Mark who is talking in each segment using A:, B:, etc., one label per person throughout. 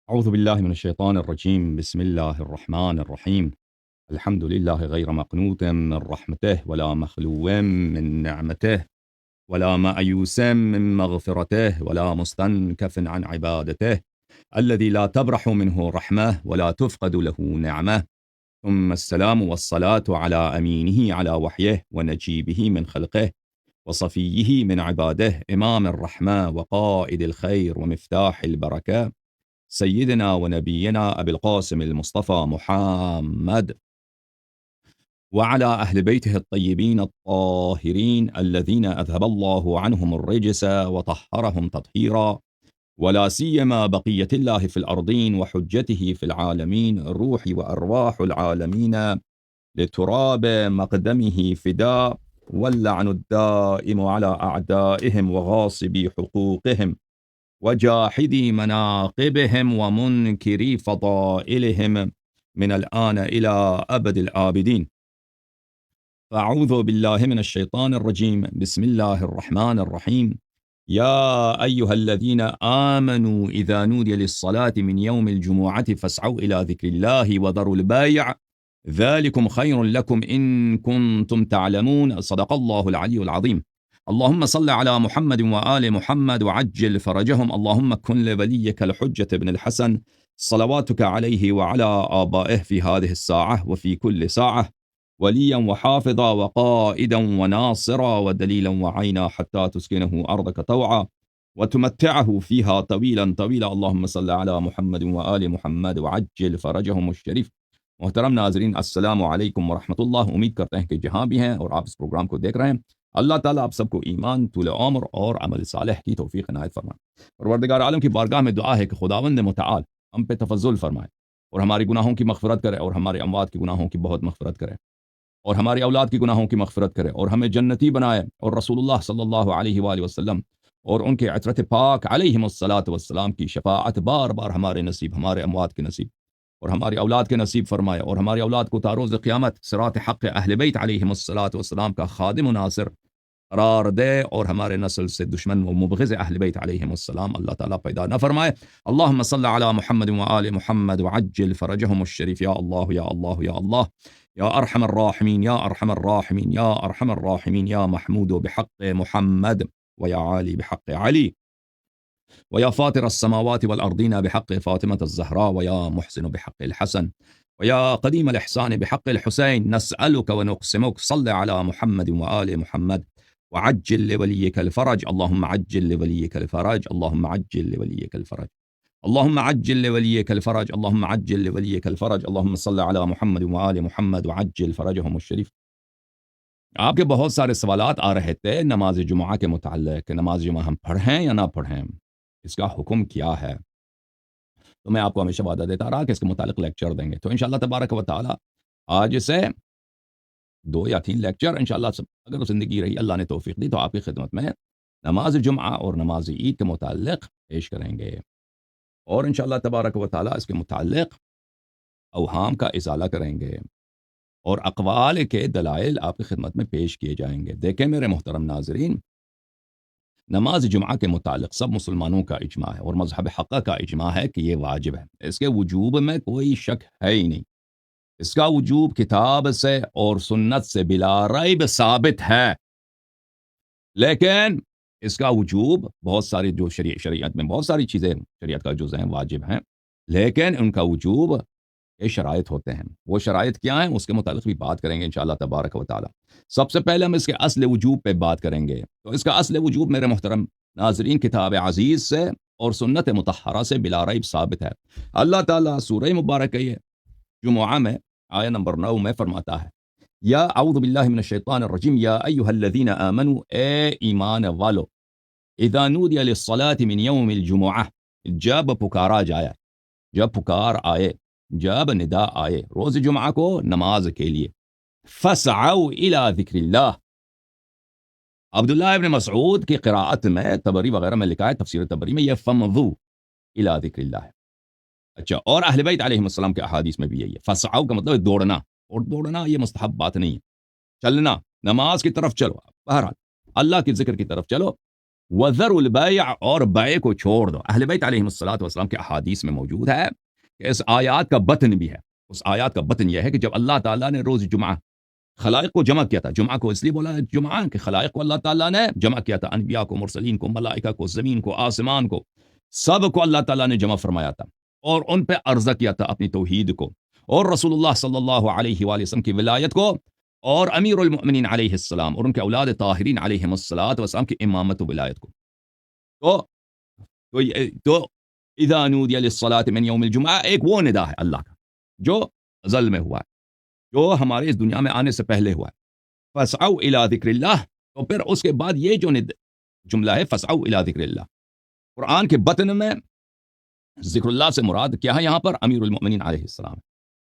A: أعوذ بالله من الشيطان الرجيم. بسم الله الرحمن الرحيم. الحمد لله غير مقنوط من رحمته ولا مخلو من نعمته ولا مأيوس من مغفرته ولا مستنكف عن عبادته، الذي لا تبرح منه رحمة ولا تفقد له نعمة. ثم السلام والصلاة على أمينه على وحيه ونجيبه من خلقه وصفيه من عباده، إمام الرحمة وقائد الخير ومفتاح البركة، سيدنا ونبينا أبي القاسم المصطفى محمد، وعلى أهل بيته الطيبين الطاهرين الذين أذهب الله عنهم الرجس وطهرهم تطهيرا، ولا سيما بقية الله في الأرضين وحجته في العالمين، الروح وأرواح العالمين لتراب مقدمه فداء، واللعن الدائم على أعدائهم وغاصبي حقوقهم وجاحدي مناقبهم ومنكري فضائلهم من الآن إلى أبد الآبدين. فأعوذ بالله من الشيطان الرجيم. بسم الله الرحمن الرحيم. يا أيها الذين آمنوا إذا نودي للصلاة من يوم الجمعة فاسعوا إلى ذكر الله وذروا البيع، ذلكم خير لكم إن كنتم تعلمون. صدق الله العلي العظيم. اللهم صل على محمد وآل محمد وعجل فرجهم. اللهم كن لوليك الحجة بن الحسن صلواتك عليه وعلى آبائه في هذه الساعة وفي كل ساعة وليا وحافظا وقائدا وناصرا ودليلا وعينا حتى تسكنه أرضك طوعا وتمتعه فيها طويلا طويلا. اللهم صل على محمد وآل محمد وعجل فرجهم الشريف. محترم ناظرین، السلام علیکم ورحمۃ اللہ. امید کرتے ہیں کہ جہاں بھی ہیں اور آپ اس پروگرام کو دیکھ رہے ہیں، اللہ تعالیٰ آپ سب کو ایمان، طول عمر اور عمل صالح کی توفیق عنایت فرمائے. پروردگار عالم کی بارگاہ میں دعا ہے کہ خداوند متعال ہم پہ تفضل فرمائے اور ہماری گناہوں کی مغفرت کرے اور ہمارے اموات کی گناہوں کی بہت مغفرت کرے اور ہماری اولاد کی گناہوں کی مغفرت کرے اور ہمیں جنتی بنائے، اور رسول اللہ صلی اللہ علیہ وآلہ وسلم اور ان کے عطرت پاک علیہم الصلاۃ والسلام کی شفاعت بار بار ہمارے نصیب، ہمارے اموات کے نصیب اور ہماری اولاد کے نصیب فرمائے، اور ہماری اولاد کو تاروز قیامت صراط حق اہل بیت علیہم الصلاۃ والسلام کا خادم و ناصر قرار دے، اور ہمارے نسل سے دشمن و مبغض اہل بیت علیہم السلام اللہ تعالیٰ پیدا نہ فرمائے. اللہم صل علی محمد وآل محمد وعجل فرجهم الشریف. یا اللہ یا اللہ یا اللہ یا ارحم الراحمین یا ارحم الراحمین یا ارحم الراحمین یا محمود بحق محمد ویا علی بحق علی ويا فاطر السماوات والأرضين بحق فاطمة الزهراء ويا محسن بحق الحسن ويا قديم الإحسان بحق الحسين، نسألك ونقسمك صل على محمد وآل محمد وعجل لوليك الفرج. اللهم عجل لوليك الفرج. اللهم عجل لوليك الفرج. اللهم عجل لوليك الفرج. اللهم عجل لوليك الفرج. اللهم صل على محمد وآل محمد وعجل فرجهم الشريف. آپ کے بہت سارے سوالات آ رہے تھے نماز جمعہ کے متعلق، نماز جمعہ ہم پڑھیں یا نہ پڑھیں، اس کا حکم کیا ہے. تو میں آپ کو ہمیشہ وعدہ دیتا رہا کہ اس کے متعلق لیکچر دیں گے. تو انشاءاللہ تبارک و تعالی آج سے 2 یا 3 لیکچر انشاءاللہ اگر زندگی رہی، اللہ نے توفیق دی، تو آپ کی خدمت میں نماز جمعہ اور نماز عید کے متعلق پیش کریں گے، اور انشاءاللہ تبارک و تعالی اس کے متعلق اوہام کا ازالہ کریں گے اور اقوال کے دلائل آپ کی خدمت میں پیش کیے جائیں گے. دیکھیں میرے محترم ناظرین، نماز جمعہ کے متعلق سب مسلمانوں کا اجماع ہے اور مذہب حقہ کا اجماع ہے کہ یہ واجب ہے. اس کے وجوب میں کوئی شک ہے ہی نہیں. اس کا وجوب کتاب سے اور سنت سے بلا ریب ثابت ہے. لیکن اس کا وجوب بہت ساری جو شریعت میں بہت ساری چیزیں شریعت کا جز ہیں، واجب ہیں، لیکن ان کا وجوب یہ شرائط ہوتے ہیں. وہ شرائط کیا ہیں اس کے متعلق بھی بات کریں گے انشاءاللہ تبارک و تعالی. سب سے پہلے ہم اس کے اصل وجوب پہ بات کریں گے. تو اس کا اصل وجوب میرے محترم ناظرین کتاب عزیز سے اور سنت مطہرہ سے بلا ریب ثابت ہے. اللہ تعالیٰ سورہ مبارکہ جمعہ میں آیہ نمبر 9 میں فرماتا ہے، یا اعوذ باللہ من الشیطان الرجیم، یا ایہا الذین آمنوا، اے ایمان والو، اذا نودی للصلاة من یوم الجمعہ، جب پکارا جائے، جب پکار آئے، جب ندا آئے روز جمعہ کو نماز کے لیے، فسعوا الی ذکر اللہ. عبداللہ ابن مسعود کی قراءت میں، طبری وغیرہ میں لکھا ہے، تفسیر طبری میں، یہ فمضوا الی ذکر اللہ ہے. اچھا، اور اہل بیت علیہ السلام کے احادیث میں بھی یہی ہے. فسعوا کا مطلب ہے دوڑنا، اور دوڑنا یہ مستحب بات نہیں ہے، چلنا، نماز کی طرف چلو، بہرحال اللہ کے ذکر کی طرف چلو. وذروا البیع، اور بیع کو چھوڑ دو. اہل بیت علیہم الصلوۃ والسلام کے احادیث میں موجود ہے کہ اس آیات کا بطن بھی ہے. اس آیات کا بطن یہ ہے کہ جب اللہ تعالیٰ نے روز جمعہ خلائق کو جمع کیا تھا، جمعہ کو اس لیے بولا جمعہ کہ خلائق کو اللہ تعالیٰ نے جمع کیا تھا، انبیاء کو، مرسلین کو، ملائکہ کو، زمین کو، آسمان کو، سب کو اللہ تعالیٰ نے جمع فرمایا تھا اور ان پہ عرضہ کیا تھا اپنی توحید کو اور رسول اللہ صلی اللہ علیہ وآلہ وسلم کی ولایت کو اور امیر المؤمنین علیہ السلام اور ان کے اولاد طاہرین علیہم الصلاۃ والسلام کی امامت و ولایت کو. تو اذا نودی للصلاۃ من یوم الجمعہ ایک وہ ندا ہے اللہ کا جو ازل میں ہوا ہے، جو ہمارے اس دنیا میں آنے سے پہلے ہوا ہے. فسعوا الی ذکر اللہ، تو پھر اس کے بعد یہ جو جملہ ہے فسعوا الی ذکر اللہ، قرآن کے بطن میں ذکر اللہ سے مراد کیا ہے؟ یہاں پر امیر المؤمنین علیہ السلام.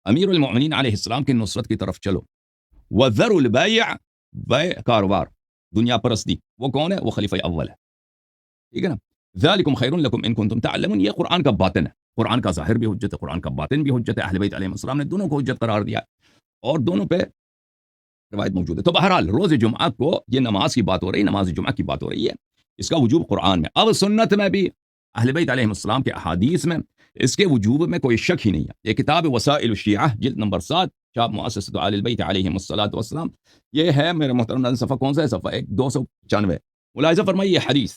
A: امیر المؤمنین علیہ السلام کی نصرت کی طرف چلو. وذروا البیع، بیع کاروبار، دنیا پرستی، وہ کون ہے؟ وہ خلیفہ اول ہے. ٹھیک ہے نا؟ ذالکم خیر لکم ان کنتم تعلمون، یہ قرآن کا باطن ہے. قرآن کا ظاہر بھی حجت ہے، قرآن کا باطن بھی حجت ہے. اہل بیت علیہ السلام نے دونوں کو حجت قرار دیا اور دونوں پہ روایت موجود ہے. تو بہرحال روز جمعہ کو یہ نماز کی بات ہو رہی ہے، نماز جمعہ کی بات ہو رہی ہے، اس کا وجوب قرآن میں. اب سنت میں بھی اہل بیت علیہ السلام کے احادیث میں اس کے وجوب میں کوئی شک ہی نہیں ہے. یہ کتاب وسائل الشیعہ جلد نمبر 7 چاپ مؤسسۃ آل البیت علیہم الصلاۃ والسلام، یہ ہے میرے محترم ناظرین صفحہ کون سا ہے؟ صفحہ 295. ملاحظہ فرمائیے یہ حدیث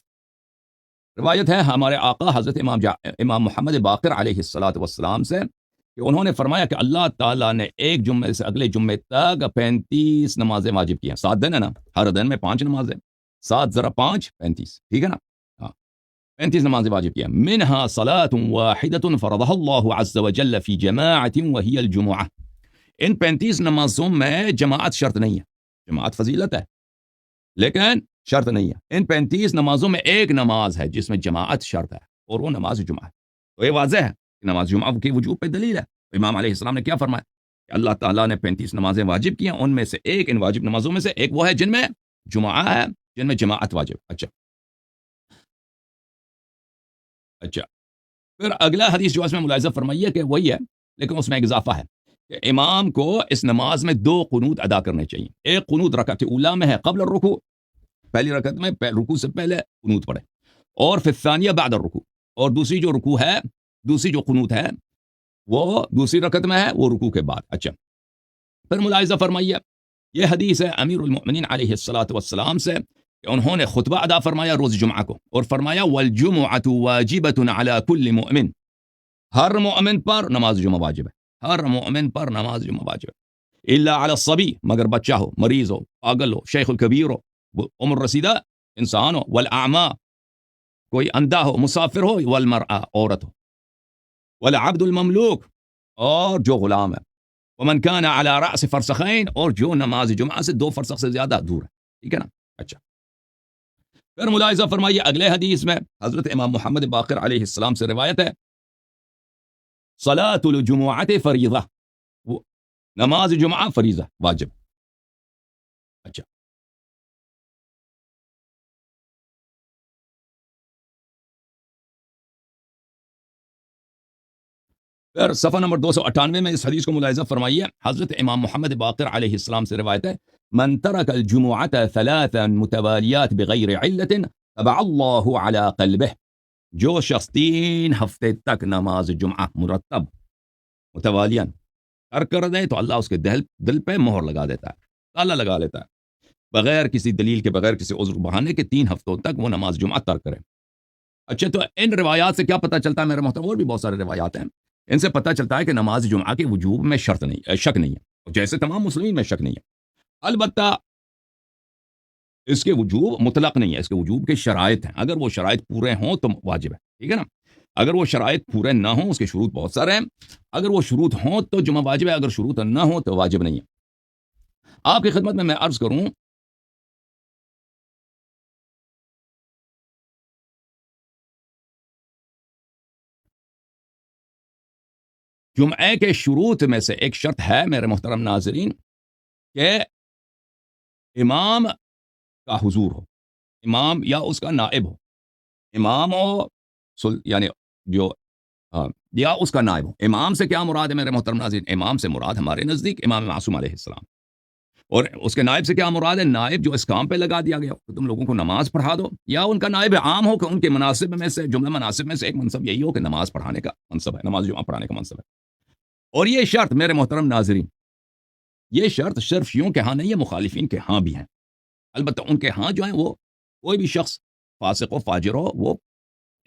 A: روایت ہے ہمارے آقا حضرت امام محمد باقر علیہ الصلاۃ والسلام سے کہ انہوں نے فرمایا کہ اللہ تعالیٰ نے ایک جمعے سے اگلے جمعے تک 35 نمازیں واجب کی ہیں. 7 دن ہے نا، ہر دن میں 5 نمازیں، 7 ذرا 5 35، ٹھیک ہے نا؟ ہاں 35 نمازیں واجب کی ہیں. منها صلاة واحدة فرضها الله عز وجل في جماعة وهي الجمعة. ان 35 نمازوں میں جماعت شرط نہیں ہے، جماعت فضیلت ہے لیکن شرط نہیں ہے. ان 35 نمازوں میں ایک نماز ہے جس میں جماعت شرط ہے اور وہ نماز جمعہ ہے. تو یہ واضح ہے کہ نماز جمعہ کی وجوب پہ دلیل ہے. امام علیہ السلام نے کیا فرمایا کہ اللہ تعالیٰ نے 35 نمازیں واجب کی ہیں، ان میں سے ایک، ان واجب نمازوں میں سے ایک وہ ہے جن میں جمعہ ہے، جن میں جماعت واجب. اچھا پھر اگلا حدیث جو اس میں ملاحظہ فرمائیے کہ وہی ہے لیکن اس میں ایک اضافہ ہے کہ امام کو اس نماز میں 2 قنوت ادا کرنے چاہیے. ایک قنوت رکعت اولا میں ہے قبل الرکوع، پہلی رکعت میں رکوع سے پہلے قنوت پڑھے، اور فی الثانیہ بعد الرکوع، اور دوسری جو رکوع ہے، دوسری جو قنوت ہے وہ دوسری رکعت میں ہے، وہ رکوع کے بعد. اچھا پھر ملاحظہ فرمائیے یہ حدیث ہے امیر المؤمنین علیہ الصلاۃ والسلام سے کہ انہوں نے خطبہ ادا فرمایا روز جمعہ کو اور فرمایا والجمعۃ واجبۃ علی کل مؤمن، ہر مؤمن پر نماز جمعہ واجب ہے، ہر مؤمن پر نماز جمعہ واجب ہے، الا علی الصبی، مگر بچہ ہو، مریض ہو، پاگل ہو، شیخ الکبیر ہو، عمر رسیدہ انسان ہو، والاعمى کوئی اندھا ہو، مسافر ہو، والمرأة عورت ہو، والعبد المملوک اور جو غلام ہے، ومن كان على رأس فرسخین، اور جو نماز جمعہ سے 2 فرسخ سے زیادہ دور ہے. ٹھیک ہے نا؟ اچھا پھر ملاحظہ فرمائیے اگلے حدیث میں حضرت امام محمد باقر علیہ السلام سے روایت ہے صلاۃ الجمعۃ فریضہ، نماز جمعہ فریضہ واجب. اچھا پھر صفحہ نمبر 298 میں اس حدیث کو ملاحظہ فرمائیے حضرت امام محمد باقر علیہ السلام سے روایت ہے من ترک الجمعۃ 3 متوالیات بغیر علت طبع اللہ علی قلبہ، جو شخص 3 ہفتے تک نماز جمعہ مرتب متوالیاً ترک کر دے تو اللہ اس کے دل پہ مہر لگا دیتا ہے، تالا لگا لیتا ہے، بغیر کسی دلیل کے، بغیر کسی عذر بہانے کے 3 ہفتوں تک وہ نماز جمعہ ترک کرے. اچھا تو ان روایات سے کیا پتہ چلتا ہے میرے محترم؟ اور بھی بہت سارے روایات ہیں، ان سے پتہ چلتا ہے کہ نماز جمعہ کے وجوب میں شک نہیں ہے، جیسے تمام مسلمین میں شک نہیں ہے. البتہ اس کے وجوب مطلق نہیں ہے، اس کے وجوب کے شرائط ہیں، اگر وہ شرائط پورے ہوں تو واجب ہے. ٹھیک ہے نا؟ اگر وہ شرائط پورے نہ ہوں، اس کے شروط بہت سارے ہیں، اگر وہ شروط ہوں تو جمعہ واجب ہے، اگر شروط نہ ہوں تو واجب نہیں ہے. آپ کی خدمت میں عرض کروں جمعے کے شروط میں سے ایک شرط ہے میرے محترم ناظرین کہ امام کا حضور ہو، امام یا اس کا نائب ہو، امام ہو یعنی جو یا اس کا نائب ہو. امام سے کیا مراد ہے میرے محترم ناظرین؟ امام سے مراد ہمارے نزدیک امام معصوم علیہ السلام. اور اس کے نائب سے کیا مراد ہے؟ نائب جو اس کام پہ لگا دیا گیا کہ تم لوگوں کو نماز پڑھا دو، یا ان کا نائب عام ہو کہ ان کے مناسب میں سے، جملہ مناسب میں سے ایک منصب یہی ہو کہ نماز پڑھانے کا منصب ہے، نماز جمعہ پڑھانے کا منصب ہے۔ اور یہ شرط میرے محترم ناظرین، یہ شرط صرف شیعوں کے ہاں نہیں ہے، مخالفین کے ہاں بھی ہیں۔ البتہ ان کے ہاں جو ہیں وہ کوئی بھی شخص فاسق و فاجر ہو وہ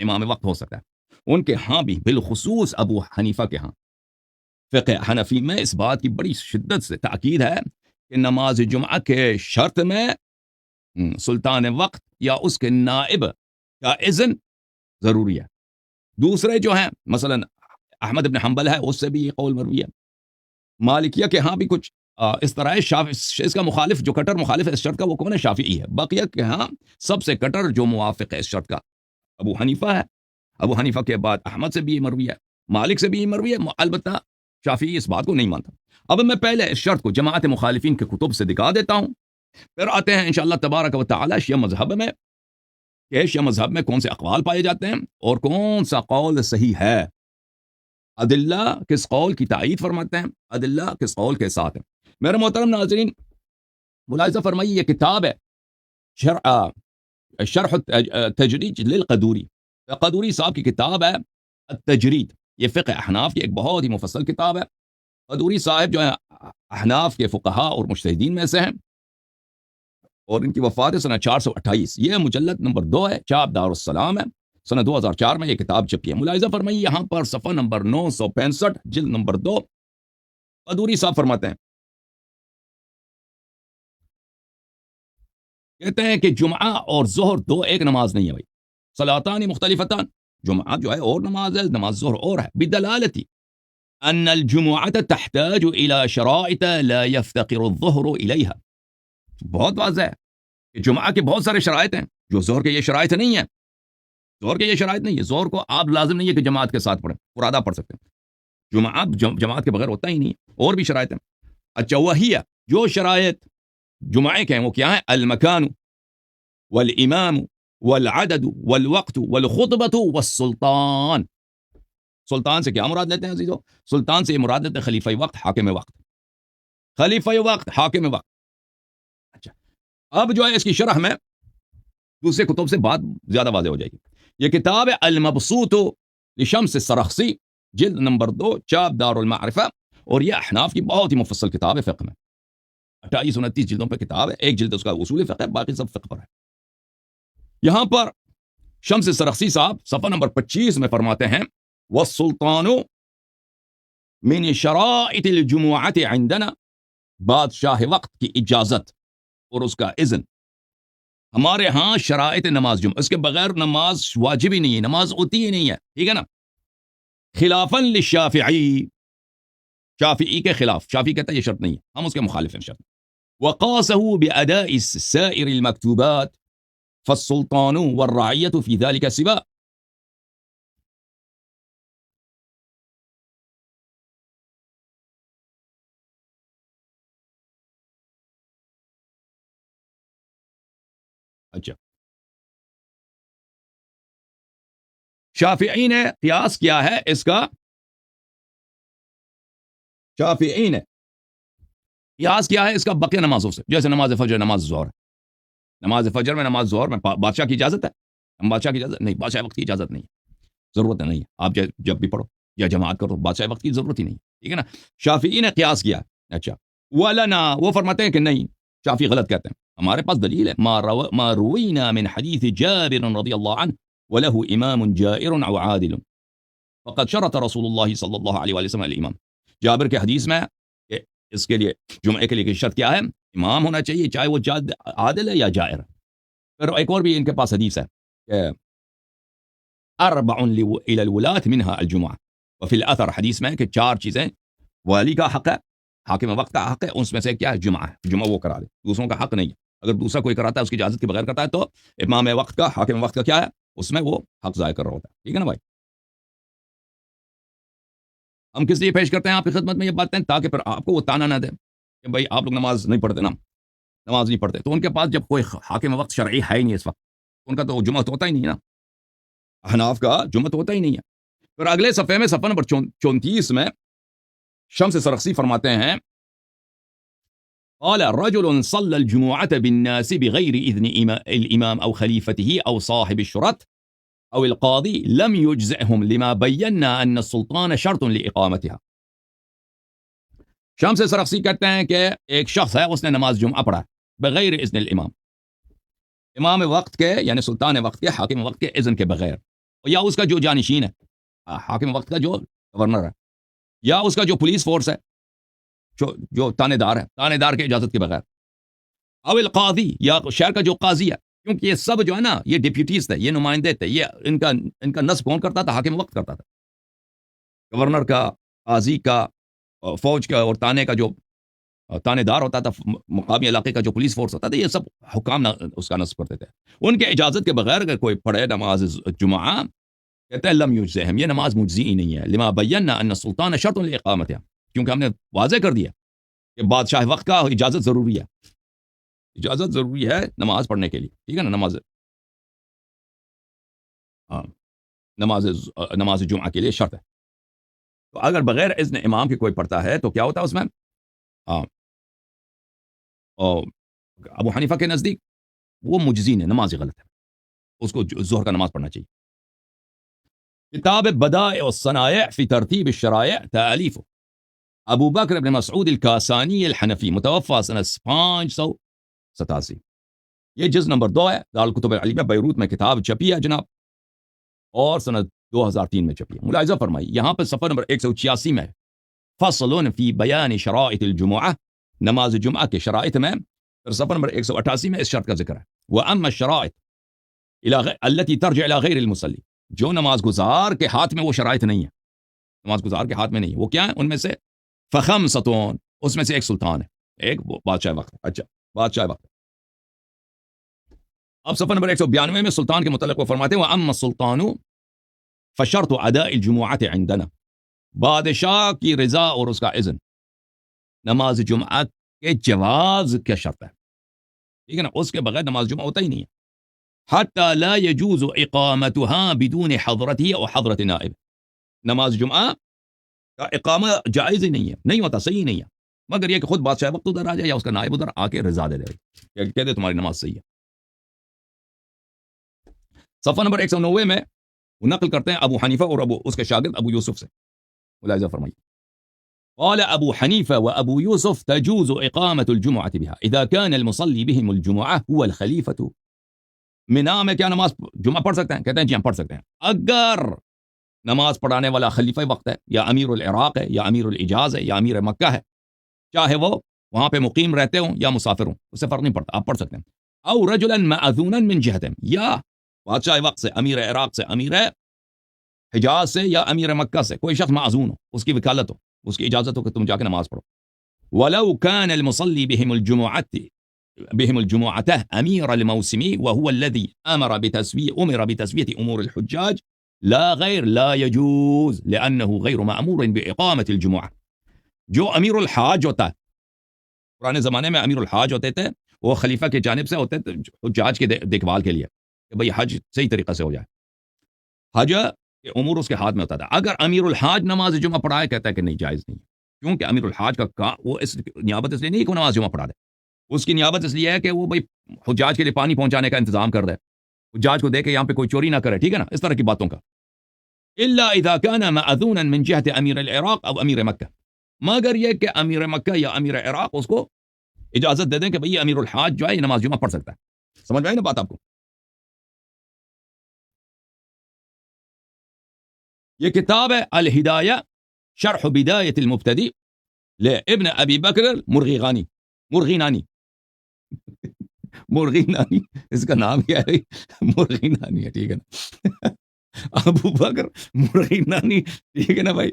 A: امام وقت ہو سکتا ہے، ان کے ہاں بھی، بالخصوص ابو حنیفہ کے ہاں فقہ حنفی میں اس بات کی بڑی شدت سے تاکید ہے کہ نماز جمعہ کے شرط میں سلطان وقت یا اس کے نائب کا اذن ضروری ہے۔ دوسرے جو ہیں مثلا احمد بن حنبل ہے، اس سے بھی یہ قول مروی ہے۔ مالکیہ کے ہاں بھی کچھ اس طرح ہے۔ اس کا مخالف جو کٹر مخالف ہے اس شرط کا وہ کون ہے؟ شافعی ہے۔ بقیہ کے ہاں سب سے کٹر جو موافق ہے اس شرط کا ابو حنیفہ ہے۔ ابو حنیفہ کے بعد احمد سے بھی یہ مروی ہے، مالک سے بھی یہ مروی ہے، البتہ شافعی اس بات کو نہیں مانتا۔ اب میں پہلے اس شرط کو جماعت مخالفین کے کتب سے دکھا دیتا ہوں، پھر آتے ہیں انشاءاللہ تبارک و تعالی شیعہ مذہب میں کہ شیعہ مذہب میں کون سے اقوال پائے جاتے ہیں اور کون سا قول صحیح ہے، ادلہ کس قول کی تائید فرماتے ہیں، ادلہ کس قول کے ساتھ ہیں۔ میرے محترم ناظرین، ملاحظہ فرمائیے یہ کتاب ہے شرح تجرید للقدوری، قدوری صاحب کی کتاب ہے التجرید، یہ فقہ احناف کی ایک بہت ہی مفصل کتاب ہے۔ قدوری صاحب جو ہے احناف کے فقہاء اور مجتہدین میں سے ہیں، اور ان کی وفات سنہ 428، یہ مجلد نمبر 2 ہے، چاپ دارالسلام ہے، سنہ 2004 میں یہ کتاب چھپی ہے۔ ملاحظہ فرمائیے یہاں پر صفحہ نمبر 965 جلد نمبر 2، قدوری صاحب فرماتے ہیں، کہتے ہیں کہ جمعہ اور ظہر دو ایک نماز نہیں ہے بھائی، صلاتان مختلفتان، جمعہ جو ہے اور نماز ہے، نماز ظہر اور ہے، بدلالتی ان الجمعة تحتاج الى شرائط لا يفتقر الظهر اليها، بہت واضح ہے کہ جمعہ کے بہت سارے شرائط ہیں جو ظہر کے یہ شرائط نہیں ہیں، ظہر کے یہ شرائط نہیں ہے، ظہر کو آپ لازم نہیں ہے کہ جماعت کے ساتھ پڑھیں، فرادہ پڑھ سکتے ہیں، جمعہ جماعت کے بغیر ہوتا ہی نہیں ہے، اور بھی شرائط ہیں۔ اچھا وہی جو شرائط جمعہ کے ہیں وہ کیا ہیں؟ المکان والامام والعدد والوقت والخطبۃ والسلطان۔ سلطان سے کیا مراد لیتے ہیں عزیزو؟ سلطان سے یہ مراد لیتے ہیں خلیفہ وقت، حاکم وقت، خلیفہ وقت، حاکم وقت۔ اچھا اب جو ہے اس کی شرح میں دوسرے کتب سے بات زیادہ واضح ہو جائے گی۔ یہ کتاب ہے المبسوط لشمس السرخسی، جلد نمبر 2، چاپ دار المعرفہ، اور یہ احناف کی بہت ہی مفصل کتاب ہے فقہ میں، 28-29 جلدوں پہ کتاب ہے، ایک جلد اس کا اصول فقہ ہے، باقی سب فقہ پر ہے۔ یہاں پر شمس السرخسی صاحب صفحہ نمبر 25 میں فرماتے ہیں، والسلطان من شرائط الجمعۃ عندنا، بادشاہ وقت کی اجازت اور اس کا اذن ہمارے ہاں شرائط نماز جمعہ، اس کے بغیر نماز واجب ہی نہیں ہے، نماز ہوتی ہی نہیں ہے، ٹھیک ہے نا؟ خلافاً للشافعی، شافعی کے خلاف، شافعی کہتا ہے یہ شرط نہیں ہے، ہم اس کے مخالف ہیں شرط۔ وقاسه بأداء سائر المکتوبات فالسلطان والرعیة في ذلك سواء۔ اچھا شافعی نے قیاس کیا ہے اس کا، شافعی نے قیاس کیا ہے اس کا بقیہ نمازوں سے، جیسے نماز فجر، نماز ظہر، نماز فجر میں، نماز ظہر میں بادشاہ کی اجازت ہے، ہم بادشاہ کی اجازت نہیں، بادشاہ وقت کی اجازت نہیں ہے، ضرورت نہیں ہے، آپ جب بھی پڑھو یا جماعت کرو بادشاہ وقت کی ضرورت ہی نہیں، ٹھیک ہے نا؟ شافعی نے قیاس کیا۔ اچھا ولنا، وہ فرماتے ہیں کہ نہیں، شافعی غلط کہتے ہیں، ہمارے پاس دلیل ہے، ما روینا من حدیث جابر رضی اللہ عنہ وله امام جائر او عادل فقد شرط رسول اللہ صلی اللہ علیہ وسلم الامام، جابر کے حدیث میں کہ اس کے لیے جمعے کے لیے شرط کیا ہے؟ امام ہونا چاہیے، چاہے وہ عادل ہے یا جائر۔ پھر ایک اور بھی ان کے پاس حدیث ہے کہ اربع الى الولاة منها الجمعہ، وفی الاثر حدیث میں کہ 4 چیزیں والی کا حق ہے، حاکم وقت کا حق ہے، اس میں سے کیا ہے؟ جمعہ ہے، جمعہ وہ کرا دے، دوسروں کا حق نہیں ہے، اگر دوسرا کوئی کراتا ہے اس کی اجازت کے بغیر کرتا ہے تو امام وقت کا، حاکم وقت کا کیا ہے؟ اس میں وہ حق ضائع کر رہا ہوتا ہے، ٹھیک ہے نا بھائی؟ ہم کس لیے پیش کرتے ہیں آپ کی خدمت میں یہ باتیں؟ تاکہ پھر آپ کو وہ تانا نہ دے کہ بھائی آپ لوگ نماز نہیں پڑھتے نا، نماز نہیں پڑھتے، تو ان کے پاس جب کوئی حاکم وقت شرعی ہے ہی نہیں اس وقت، ان کا تو جمعہ ہوتا ہی نہیں نا، احناف کا جمعہ ہوتا ہی نہیں ہے۔ پھر اگلے صفحے میں، صفحہ نمبر 34 میں شمس سرخسی فرماتے ہیں قال رجل صلى الجمعة بالناس بغير إذن الإمام أو خليفته أو صاحب الشرط أو القاضي لم يجزئهم لما بينا أن السلطان شرط لإقامتها. شمس سرخسی کہتے ہیں کہ ایک شخص ہے، اس نے نماز جمعہ پڑھا بغیر اذن الامام، امام وقت کے یعنی سلطان وقت کے، حاکم وقت کے اذن کے بغیر، یا اس کا جو جانشین ہے، حاکم وقت کا جو گورنر ہے، یا اس کا جو پولیس فورس ہے، جو تانے دار ہے، تانے دار کے اجازت کے بغیر، او القاضی یا شہر کا جو قاضی ہے، کیونکہ یہ سب جو ہے نا یہ ڈپیوٹیز تھے، یہ نمائندے تھے، یہ ان کا نصب کون کرتا تھا؟ حاکم وقت کرتا تھا، گورنر کا، قاضی کا، فوج کا اور تانے کا جو تانے دار ہوتا تھا، مقامی علاقے کا جو پولیس فورس ہوتا تھا، یہ سب حکام اس کا نصب کرتے تھے. ان کے اجازت کے بغیر اگر کوئی پڑھے نماز جمعہ، کہتے ہیں لم یجزہم، یہ نماز مجزی ہی نہیں ہے، لما بینا ان السلطان شرط لاقامتها، کیونکہ ہم نے واضح کر دیا کہ بادشاہ وقت کا اجازت ضروری ہے، اجازت ضروری ہے نماز پڑھنے کے لیے، ٹھیک ہے نا. نماز جمعہ کے لیے شرط ہے. تو اگر بغیر اذن امام کے کوئی پڑھتا ہے تو کیا ہوتا ہے اس میں؟ ابو حنیفہ کے نزدیک وہ مجزی نے، نماز غلط ہے، اس کو ظہر کا نماز پڑھنا چاہیے. کتاب بدائع الصنائع فی ترتیب الشرائع تالیف ابو بکر بن مسعود الکاسانی الحنفی، متوفى سنہ 587. یہ جز نمبر 2 ہے، دارالکتب العلمیہ بیروت میں کتاب چھپی ہے جناب، اور سنہ 2003 میں چھپی ہے. ملاحظہ فرمائی یہاں پر صفحہ نمبر 186 میں فصل فی بیان شرائط الجمعہ، نماز جمعہ کے شرائط میں، پھر صفحہ نمبر 188 میں اس شرط کا ذکر ہے. وَأَمَّا الشَّرَائِط الَّتِي تَرْجِعُ إِلَى غَيْرِ الْمُصَلِّ، جو نماز گزار کے ہاتھ میں وہ شرائط نہیں ہے، نماز گزار کے ہاتھ میں نہیں، وہ کیا ہے؟ ان میں سے فَخَمْسَةٌ، اس میں سے ایک سلطان ہے، ایک بادشاہ وقت ہے. اچھا، بادشاہ وقت. اب صفحہ نمبر 192 میں سلطان کے متعلق وہ فرماتے ہیں وَأَمَّا السُّلْطَانُ فشرط اداء الجمعات عندنا، بادشاہ کی رضا اور اس کا اذن نماز جمعہ کے جواز کا شرط ہے، ٹھیک ہے نا، اس کے بغیر نماز جمعہ ہوتا ہی نہیں ہے. حتی لا يجوز اقامتها بدون حضرته او حضرت نائب، نماز جمعہ کا اقامہ جائز ہی نہیں ہے، نہیں ہوتا، صحیح نہیں ہے، مگر یہ کہ خود بادشاہ وقت ادھر آ جائے یا اس کا نائب ادھر آ کے رضا دے دے، کہہ دے تمہاری نماز صحیح ہے. صفحہ نمبر 190 میں وہ نقل کرتے ہیں ابو حنیفہ اور اس کے شاگرد ابو یوسف سے. ملاحظہ فرمائیے، قال ابو حنیفہ و ابو یوسف تجوز اقامت الجمعہ بها اذا كان المصلی بهم الجمعہ هو الخلیفۃ. منا میں کیا نماز جمعہ پڑھ سکتے ہیں؟ کہتے ہیں جی ہم پڑھ سکتے ہیں اگر نماز پڑھانے والا خلیفہ وقت ہے، یا امیر العراق ہے، یا امیر الحجاز ہے، یا امیر مکہ ہے، چاہے وہ وہاں پہ مقیم رہتے ہوں یا مسافر ہوں، اس سے فرق نہیں پڑتا، آپ پڑھ سکتے ہیں. او رجلا ماذونا من جهتهم، یا بادشاہ وقت سے، امیر عراق سے، امیر حجاز سے، یا امیر مکہ سے کوئی شخص معذون ہو، اس کی وکالت ہو، اس کی اجازت ہو کہ تم جا کے نماز پڑھو. ولو كان المصلي بهم الجمعة امير الموسم وهو الذي امر بتسوية امور الحجاج لا غير لا يجوز لانه غير مأمور بإقامة الجمعة. جو امیر الحاج ہوتا ہے، پرانے زمانے میں امیر الحاج ہوتے تھے، وہ خلیفہ کی جانب سے ہوتے تھے حجاج کے دیکھ بھال کے لیے کہ بھئی حج صحیح طریقہ سے ہو جائے، حج کے امور اس کے ہاتھ میں ہوتا تھا. اگر امیر الحاج نماز جمعہ پڑھائے، کہتا ہے کہ نہیں، جائز نہیں، کیونکہ امیر الحاج کا وہ اس نیابت اس لیے نہیں کہ وہ نماز جمعہ پڑھا دے، اس کی نیابت اس لیے ہے کہ وہ بھئی حجاج کے لیے پانی پہنچانے کا انتظام کر دے، حجاج کو دے کے یہاں پہ کوئی چوری نہ کرے، ٹھیک ہے نا، اس طرح کی باتوں کا. الا اذا كان ماذونا من جهة امیر العراق او امیر مکہ، مگر یہ کہ امیر مکہ یا امیر عراق اس کو اجازت دے دیں کہ بھئی امیر الحاج جو ہے یہ نماز جمعہ پڑھ سکتا ہے. سمجھ میں آئی نا بات آپ کو؟ یہ کتاب ہے الہدایہ شرح بدایت المبتدی لابن ابی بکر مرغینانی اس کا نام کیا ہے؟ مرغینانی ہے، ٹھیک ہے نا، ابو بکر مرغینانی، ٹھیک ہے نا بھائی،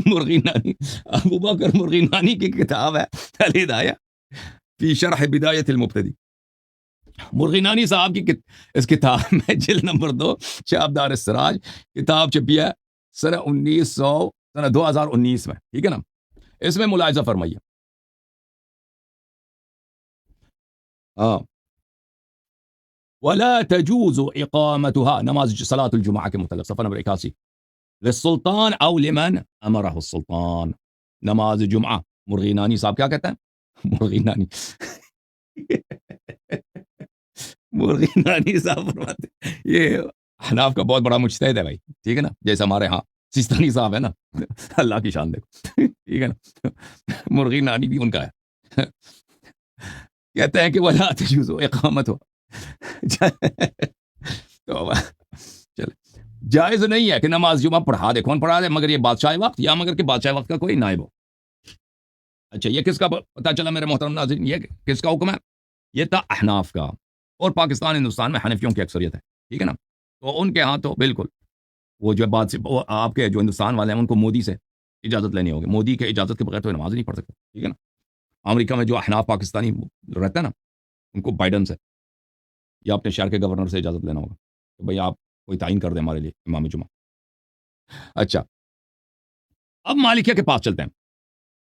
A: مرغینانی، ابو بکر مرغینانی کی کتاب ہے الہدایہ فی شرح بدایت المبتدی. مرغینانی صاحب کی اس کتاب میں جلد نمبر 2 شابدار السراج، کتاب چھپی ہے سنہ 2019 میں، ٹھیک ہے نا. اس میں ملاحظہ فرمائیے، ولا تجوز اقامتها، نماز صلاۃ الجمعہ کے متعلق صفحہ نمبر 81، للسلطان او لمن امرہ السلطان، نماز جمعہ مرغی نانی صاحب کیا کہتا ہے؟ مرغی نانی مرغی نانی صاحب فرماتے ہیں، یہ حناف کا بہت بڑا مجتہد ہے بھائی، ٹھیک ہے نا، جیسے ہمارے ہاں سیستانی صاحب ہے نا، اللہ کی شان دیکھو، ٹھیک ہے نا، مرغی نانی بھی ان کا ہے، کہتے ہیں کہ ولا تجوزو اقامت ہو چلے، جائز نہیں ہے کہ نماز جمعہ پڑھا دے، کون پڑھا دے؟ مگر یہ بادشاہ وقت، یا مگر کہ بادشاہ وقت کا کوئی نائب ہو۔ اچھا، یہ کس کا پتہ چلا میرے محترم ناظرین؟ یہ کس کا حکم ہے؟ یہ تھا احناف کا، اور پاکستان ہندوستان میں حنفیوں کی اکثریت ہے، ٹھیک ہے نا، تو ان کے ہاں تو بالکل وہ جو بات سے وہ آپ کے جو ہندوستان والے ہیں ان کو مودی سے اجازت لینی ہوگی، مودی کے اجازت کے بغیر تو نماز نہیں پڑھ سکتے، ٹھیک ہے نا۔ امریکہ میں جو احناف پاکستانی رہتا ہے نا، ان کو بائیڈن سے یا اپنے شہر کے گورنر سے اجازت لینا ہوگا کہ بھئی آپ کوئی تعین کر دیں ہمارے لیے امام جمعہ۔ اچھا، اب مالکیہ کے پاس چلتے ہیں۔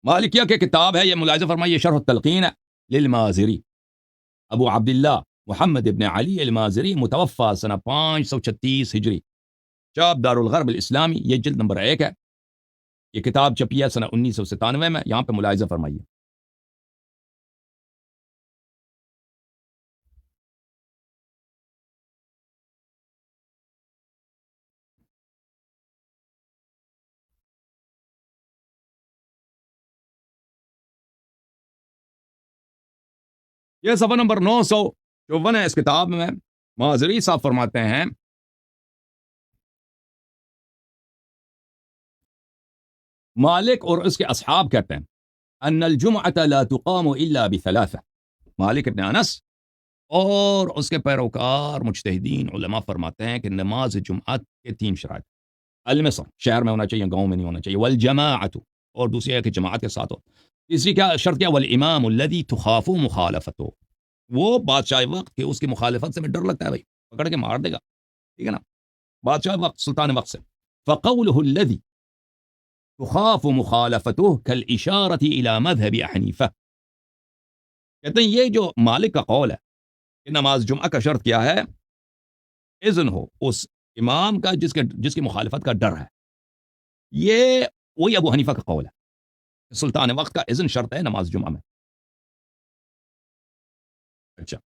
A: مالکیہ کے کتاب ہے، یہ ملاحظہ فرمائیے، شرح التلقین للمازری، ابو عبداللہ محمد ابن علی المازری، متوفى سنہ 536 ہجری، چاپ دار الغرب الاسلامی، یہ جلد نمبر 1 ہے، یہ کتاب چھپی ہے سنہ 1997 میں، یہاں پہ ملاحظہ فرمائیے۔ یہ صفحہ نمبر 954 ہے اس کتاب میں، مازری صاحب فرماتے ہیں، مالک اور اس کے اصحاب کہتے ہیں ان الجمعة لا تقام الا بثلاثة، مالک ابن انس اور اس کے پیروکار مجتہدین علماء فرماتے ہیں کہ نماز جمعہ کے 3 شرائط، المصر، شہر میں ہونا چاہیے، گاؤں میں نہیں ہونا چاہیے، والجماعت، اور دوسری ہے کہ جماعت کے ساتھ ہو، تیسری کیا شرط کیا؟ والامام الذي تخاف مخالفته، وہ بادشاہ وقت کہ اس کی مخالفت سے میں ڈر لگتا ہے بھائی، پکڑ کے مار دے گا، ٹھیک ہے نا، بادشاہ وقت، سلطان وقت سے، فقوله الذي تخاف مخالفته كالاشارة الى مذهب حنیفہ، کہتے ہیں یہ جو مالک کا قول ہے کہ نماز جمعہ کا شرط کیا ہے؟ اذن ہو اس امام کا جس کی مخالفت کا ڈر ہے، یہ وہی ابو حنیفہ کا قول ہے، سلطان وقت کا اذن شرط ہے نماز جمعہ میں۔ اچھا،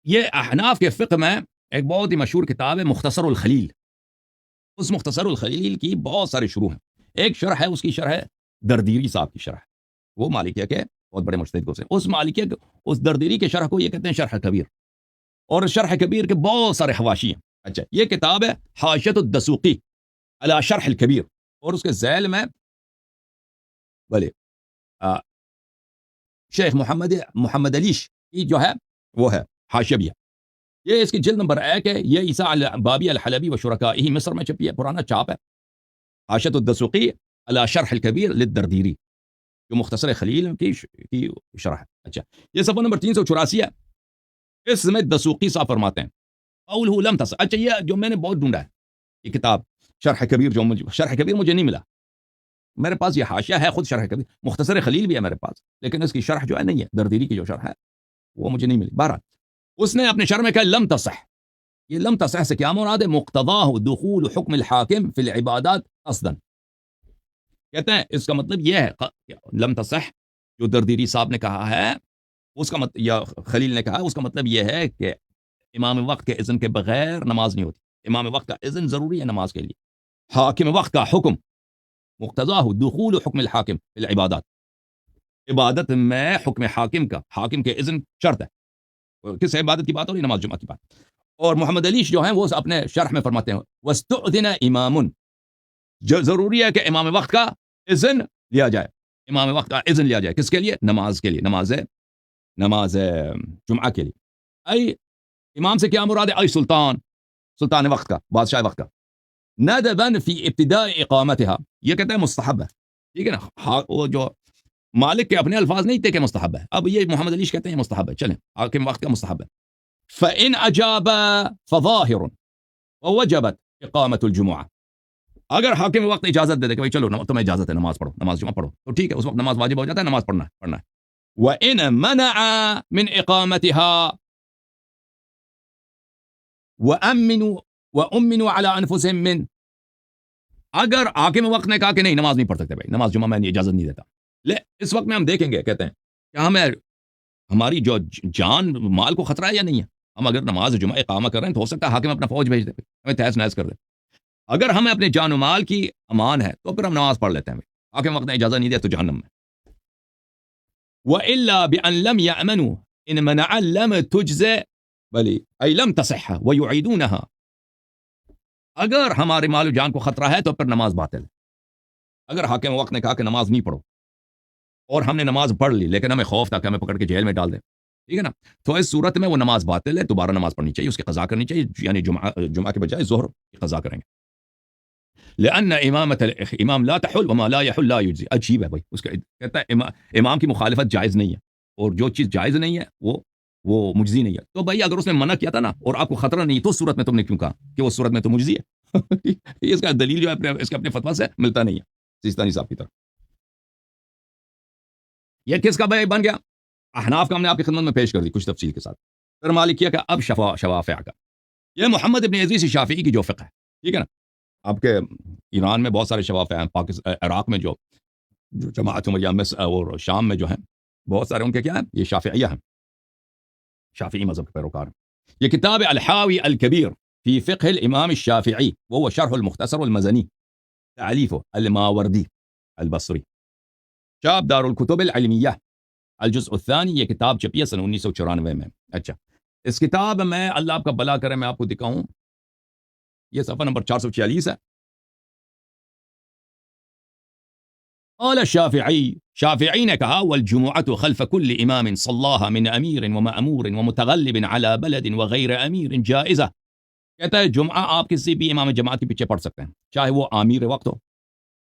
A: یہ احناف کے فقہ میں ایک بہت ہی مشہور کتاب ہے مختصر الخلیل، اس مختصر الخلیل کی بہت سارے شروح ہیں، ایک شرح ہے، اس کی شرح ہے دردیری صاحب کی شرح ہے، وہ مالکیہ کے بہت بڑے مجتہد کو سے، اس مالکیہ اس دردیری کے شرح کو یہ کہتے ہیں شرح کبیر، اور شرح کبیر کے بہت سارے حواشی ہیں۔ اچھا، یہ کتاب ہے حاشیۃ الدسوقی علی شرح الکبیر، اور اس کے ذیل میں بلے شیخ محمد علیش کی جو ہے وہ ہے حاشیہ بھی ہے، یہ اس کی جلد نمبر 1 ہے، یہ عیسیٰ البابی الحلبی و شرکائہ مصر میں چھپی ہے، پرانا چاپ ہے، حاشیۃ الدسوقی علی شرح الکبیر للدردیری، جو مختصر خلیل کی شرح ہے۔ اچھا، یہ صفحہ نمبر 384 ہے، اس میں دسوقی صاحب فرماتے ہیں قولہ لم تصح، اچھا یہ جو میں نے بہت ڈھونڈا ہے یہ کتاب شرح کبیر، جو شرح کبیر مجھے نہیں ملا، میرے پاس یہ حاشیہ ہے خود شرح کبیر، مختصر خلیل بھی ہے میرے پاس، لیکن اس کی شرح جو ہے نہیں ہے، دردیری کی جو شرح ہے وہ مجھے نہیں ملی۔ بہرحال اس نے اپنے شرح میں کہا لم تصح، یہ لم تصح سے کیا مراد ہے؟ مقتضاہ دخول حکم الحاکم فی العبادات قصدا، کہتے ہیں اس کا مطلب یہ ہے، لم تصح جو دردیری صاحب نے کہا ہے اس کا مطلب، یا خلیل نے کہا اس کا مطلب یہ ہے کہ امام وقت کے اذن کے بغیر نماز نہیں ہوتی، امام وقت کا اذن ضروری ہے نماز کے لیے، حاکم وقت کا حکم، مقتضاہ دخول حکم الحاکم فی العبادات، عبادت میں حکم حاکم کا، حاکم کے اذن شرط ہے، کس عبادت کی بات ہو رہی؟ نماز جمعہ کی بات۔ اور محمد علیش جو ہیں وہ اپنے شرح میں فرماتے ہیں وَاسْتُؤْذِنَ إِمَامٌ، جو ضروری ہے کہ امام وقت کا اذن لیا جائے، امام وقت کا اذن لیا جائے، کس کے لیے؟ نماز کے لیے، نماز جمعہ کے لیے۔ ای امام سے کیا مراد ہے؟ ای سلطان وقت کا، بادشاہ وقت کا، ندباً فی ابتداء اقامتها، یہ کہتے ہیں مستحب ہے، ٹھیک ہے نا، وہ جو مالک کے اپنے الفاظ نہیں تھے کہ مستحب ہے، اب یہ محمد علیش کہتے ہیں مستحب ہے، چلیں حاکم وقت کا مستحب ہے۔ فَإِنْ أَجَابَ فَظَاهِرٌ وَوَجَبَتْ إِقَامَةُ الْجُمُعَةِ، اگر حاکم وقت اجازت دے دے کہ بھائی چلو تمہیں اجازت ہے نماز پڑھو، نماز جمعہ پڑھو، تو ٹھیک ہے، اس وقت نماز واجب ہو جاتا ہے، نماز پڑھنا ہے۔ وَإِنْ مَنَعَ مِنْ إِقَامَتِهَا وَأُمِّنُوا عَلَىٰ أَنفُسِهِم مِّن، اگر حاکم وقت نے کہا کہ نہیں نماز نہیں پڑھ سکتے بھائی، نماز جمعہ میں اجازت نہیں دیتا، لے اس وقت میں ہم دیکھیں گے، کہتے ہیں کہ ہماری جو جان مال کو خطرہ ہے یا نہیں ہے، ہم اگر نماز جمعہ اقامہ کر رہے ہیں تو ہو سکتا ہے حاکم اپنا فوج بھیج دے، ہمیں تہس نہس کر دے، اگر ہمیں اپنے جان و مال کی امان ہے تو پھر ہم نماز پڑھ لیتے ہیں، حاکم وقت نے اجازت نہیں دیا تو جہنم میں۔ وَإِلَّا بِأَن لَمْ يَأْمَنُوا إِن مَنَعَ لَمْ تُجْزَ بلی أي لم تصح ويعيدونها، اگر ہمارے مال و جان کو خطرہ ہے تو پھر نماز باطل ہے۔ اگر حاکم وقت نے کہا کہ نماز نہیں پڑھو اور ہم نے نماز پڑھ لی لیکن ہمیں خوف تھا کہ ہمیں پکڑ کے جیل میں ڈال دیں، ٹھیک ہے نا، تو اس صورت میں وہ نماز باطل ہے، دوبارہ نماز پڑھنی چاہیے، اس کی قضا کرنی چاہیے، یعنی جمعہ کے بجائے ظہر کی قضا کریں گے۔ لأن امامت الامام لا تحل وما لا يحل لا يجزي، عجیب ہے بھائی، اس کا کہتا ہے امام کی مخالفت جائز نہیں ہے، اور جو چیز جائز نہیں ہے وہ مجزی نہیں ہے، تو بھائی اگر اس نے منع کیا تھا نا اور آپ کو خطرہ نہیں تو اس صورت میں تم نے کیوں کہا کہ اس صورت میں تو مجزی ہے؟ اس کا دلیل جو ہے اس کے اپنے فتویٰ سے ملتا نہیں ہے سیستانی صاحب کی طرف۔ یہ کس کا بھائی بن گیا؟ احناف کا ہم نے آپ کی خدمت میں پیش کر دی کچھ تفصیل کے ساتھ، پھر مالکیہ کا، اب شوافع کا۔ یہ محمد ابن ادریس شافعی کی جو فقہ ہے، ٹھیک ہے نا، آپ کے ایران میں بہت سارے شوافع ہیں، پاکستان عراق میں جو جماعت عمریہ مصر اور شام میں جو ہیں بہت سارے ان کے کیا ہیں، یہ شافعیہ ہیں، شافعی مذہب کے پیروکار ہیں۔ یہ کتاب الحاوی الکبیر فی فقہ الامام الشافعی وهو شرح المختصر والمزنی تعلیف الماوردی البصری، چاپ دار الکتب العلمیہ الجزء الثانی، یہ کتاب چھپی ہے سن 1994 میں۔ اچھا، اس کتاب میں اللہ آپ کا بھلا کرے میں آپ کو دکھاؤں، یہ صفحہ نمبر 446 ہے۔ قال الشافعی، شافعی نے کہا، والجمعة خلف كل امام صلاها من امیر ومأمور ومتغلب على بلد وغیر امیر جائزہ، کہتا ہے جمعہ آپ کسی بھی امام جماعت کے پیچھے پڑھ سکتے ہیں، چاہے وہ امیر وقت ہو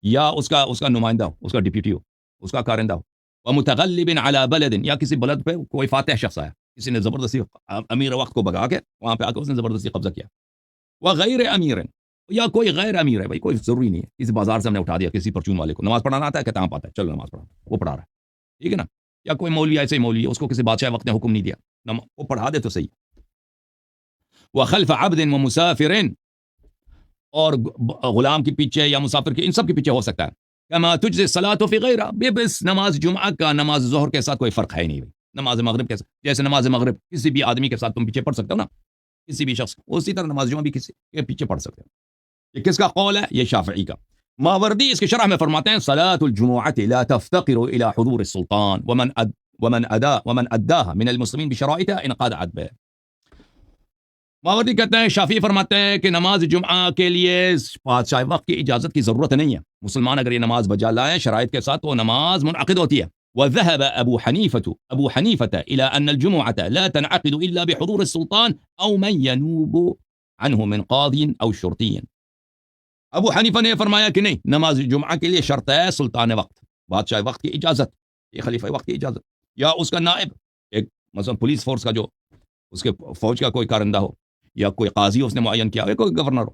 A: یا اس کا نمائندہ ہو، اس کا ڈپیوٹی ہو، اس کا کارندہ ہو، ومتغلب على بلد، یا کسی بلد پہ کوئی فاتح شخص آیا، کسی نے زبردستی امیر وقت کو بگا کے وہاں پہ آ کے اس نے زبردستی قبضہ کیا، وغیر امیر، یا کوئی غیر امیر ہے، بھائی کوئی ضروری نہیں ہے، کسی بازار سے ہم نے اٹھا دیا کسی پرچون والے کو، نماز پڑھانا آتا ہے کہتا ہاں پاتا ہے، چلو نماز پڑھا، وہ پڑھا رہا ہے، ٹھیک ہے نا، یا کوئی مولوی ایسے ہی مولوی ہے، اس کو کسی بادشاہ وقت نے حکم نہیں دیا، وہ پڑھا دے تو صحیح۔ وخلف عبد ومسافر، اور غلام کے پیچھے یا مسافر کے، ان سب کے پیچھے ہو سکتا ہے۔ کما تجزی الصلاۃ فی غیرہ، بس نماز جمعہ کا نماز ظہر کے ساتھ کوئی فرق ہے ہی نہیں، نماز مغرب کے ساتھ، جیسے نماز مغرب کسی بھی آدمی کے ساتھ تم پیچھے پڑھ سکتے ہو نا، کسی بھی شخص، اسی طرح نماز جمعہ بھی کسی کے پیچھے پڑھ سکتے ہو۔ یہ کس کا قول ہے؟ یہ شافعی کا۔ ماوردی اس کی شرح میں فرماتے ہیں، صلاۃ الجمعۃ لا تفتقر الى حضور السلطان ومن اداها من المسلمین بشرائطها انقطعت به۔ ماوردی کہتے ہیں، شافعی فرماتے ہیں کہ نماز جمعہ کے لیے بادشاہ وقت کی اجازت کی ضرورت نہیں ہے، مسلمان اگر یہ نماز بجا لائیں شرائط کے ساتھ تو نماز منعقد ہوتی ہے۔ وذهب ابو حنیفة الى ان الجمعة لا تنعقد الا بحضور السلطان او من ينوب عنه من قاضی او شرطی۔ ابو حنیفہ نے فرمایا کہ نہیں، نماز جمعہ کے لیے شرط ہے سلطان وقت، بادشاہ وقت کی اجازت، یہ خلیفہ وقت کی اجازت، یا اس کا نائب، ایک مثلا پولیس فورس کا جو اس کے فوج کا کوئی کارندہ ہو، یا کوئی قاضی اس نے معین کیا ہو، یا کوئی گورنر ہو۔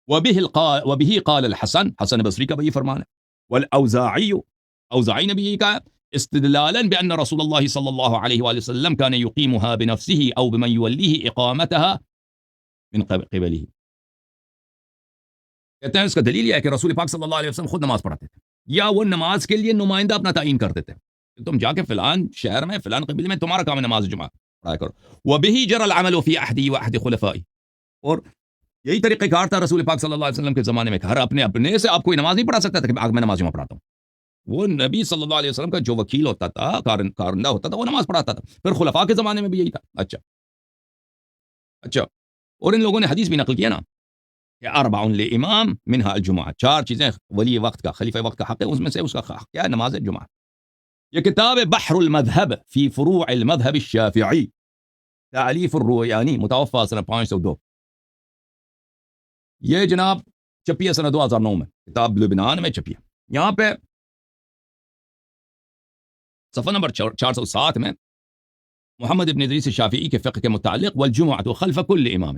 A: وبه قال الحسن، حسن بصری کا بھی یہ فرمان ہے، والاوزاعی، اوزاعی نے بھی یہ کہا، استدلالا بان رسول اللہ صلی اللہ علیہ وآلہ وسلم كان يقيمها بنفسه او بمن يوليه اقامتها من قبله۔ کہتے ہیں اس کا دلیل یہ ہے کہ رسول پاک صلی اللہ علیہ وسلم خود نماز پڑھاتے تھے، یا وہ نماز کے لیے نمائندہ اپنا تعین کرتے تھے، تم جا کے فلان شہر میں فلان قبیلے میں تمہارا کام ہے نماز جمعہ پڑھایا کرو۔ وبه جرى العمل في عهده وعهد خلفائه، اور یہی طریقہ کار تھا رسول پاک صلی اللہ علیہ وسلم کے زمانے میں، ہر اپنے سے آپ کوئی نماز نہیں پڑھا سکتا تھا کہ میں نماز جمعہ پڑھاتا ہوں، وہ نبی صلی اللہ علیہ وسلم کا جو وکیل ہوتا تھا، کارندہ ہوتا تھا، وہ نماز پڑھاتا تھا، پھر خلفاء کے زمانے میں بھی یہی تھا۔ اچھا، اور ان لوگوں نے حدیث بھی نقل کیا نا کہ اربع لامام منها الجمعہ، چار چیزیں ولی وقت کا، خلیفہ وقت کا حق ہے، اس میں سے اس کا حق کیا ہے؟ نماز جمعہ۔ یہ کتاب بحر المذہب فی فروع المذہب الشافعی، تالیف الرویانی، متوفی سنہ 502، یہ جناب چھپی ہے سنہ 2009 میں، کتاب لبنان میں چھپی ہے۔ یہاں پہ صفحہ نمبر 407 میں محمد ابن ادریس شافعی کے فقہ کے متعلق، والجمعۃ خلف کل امام،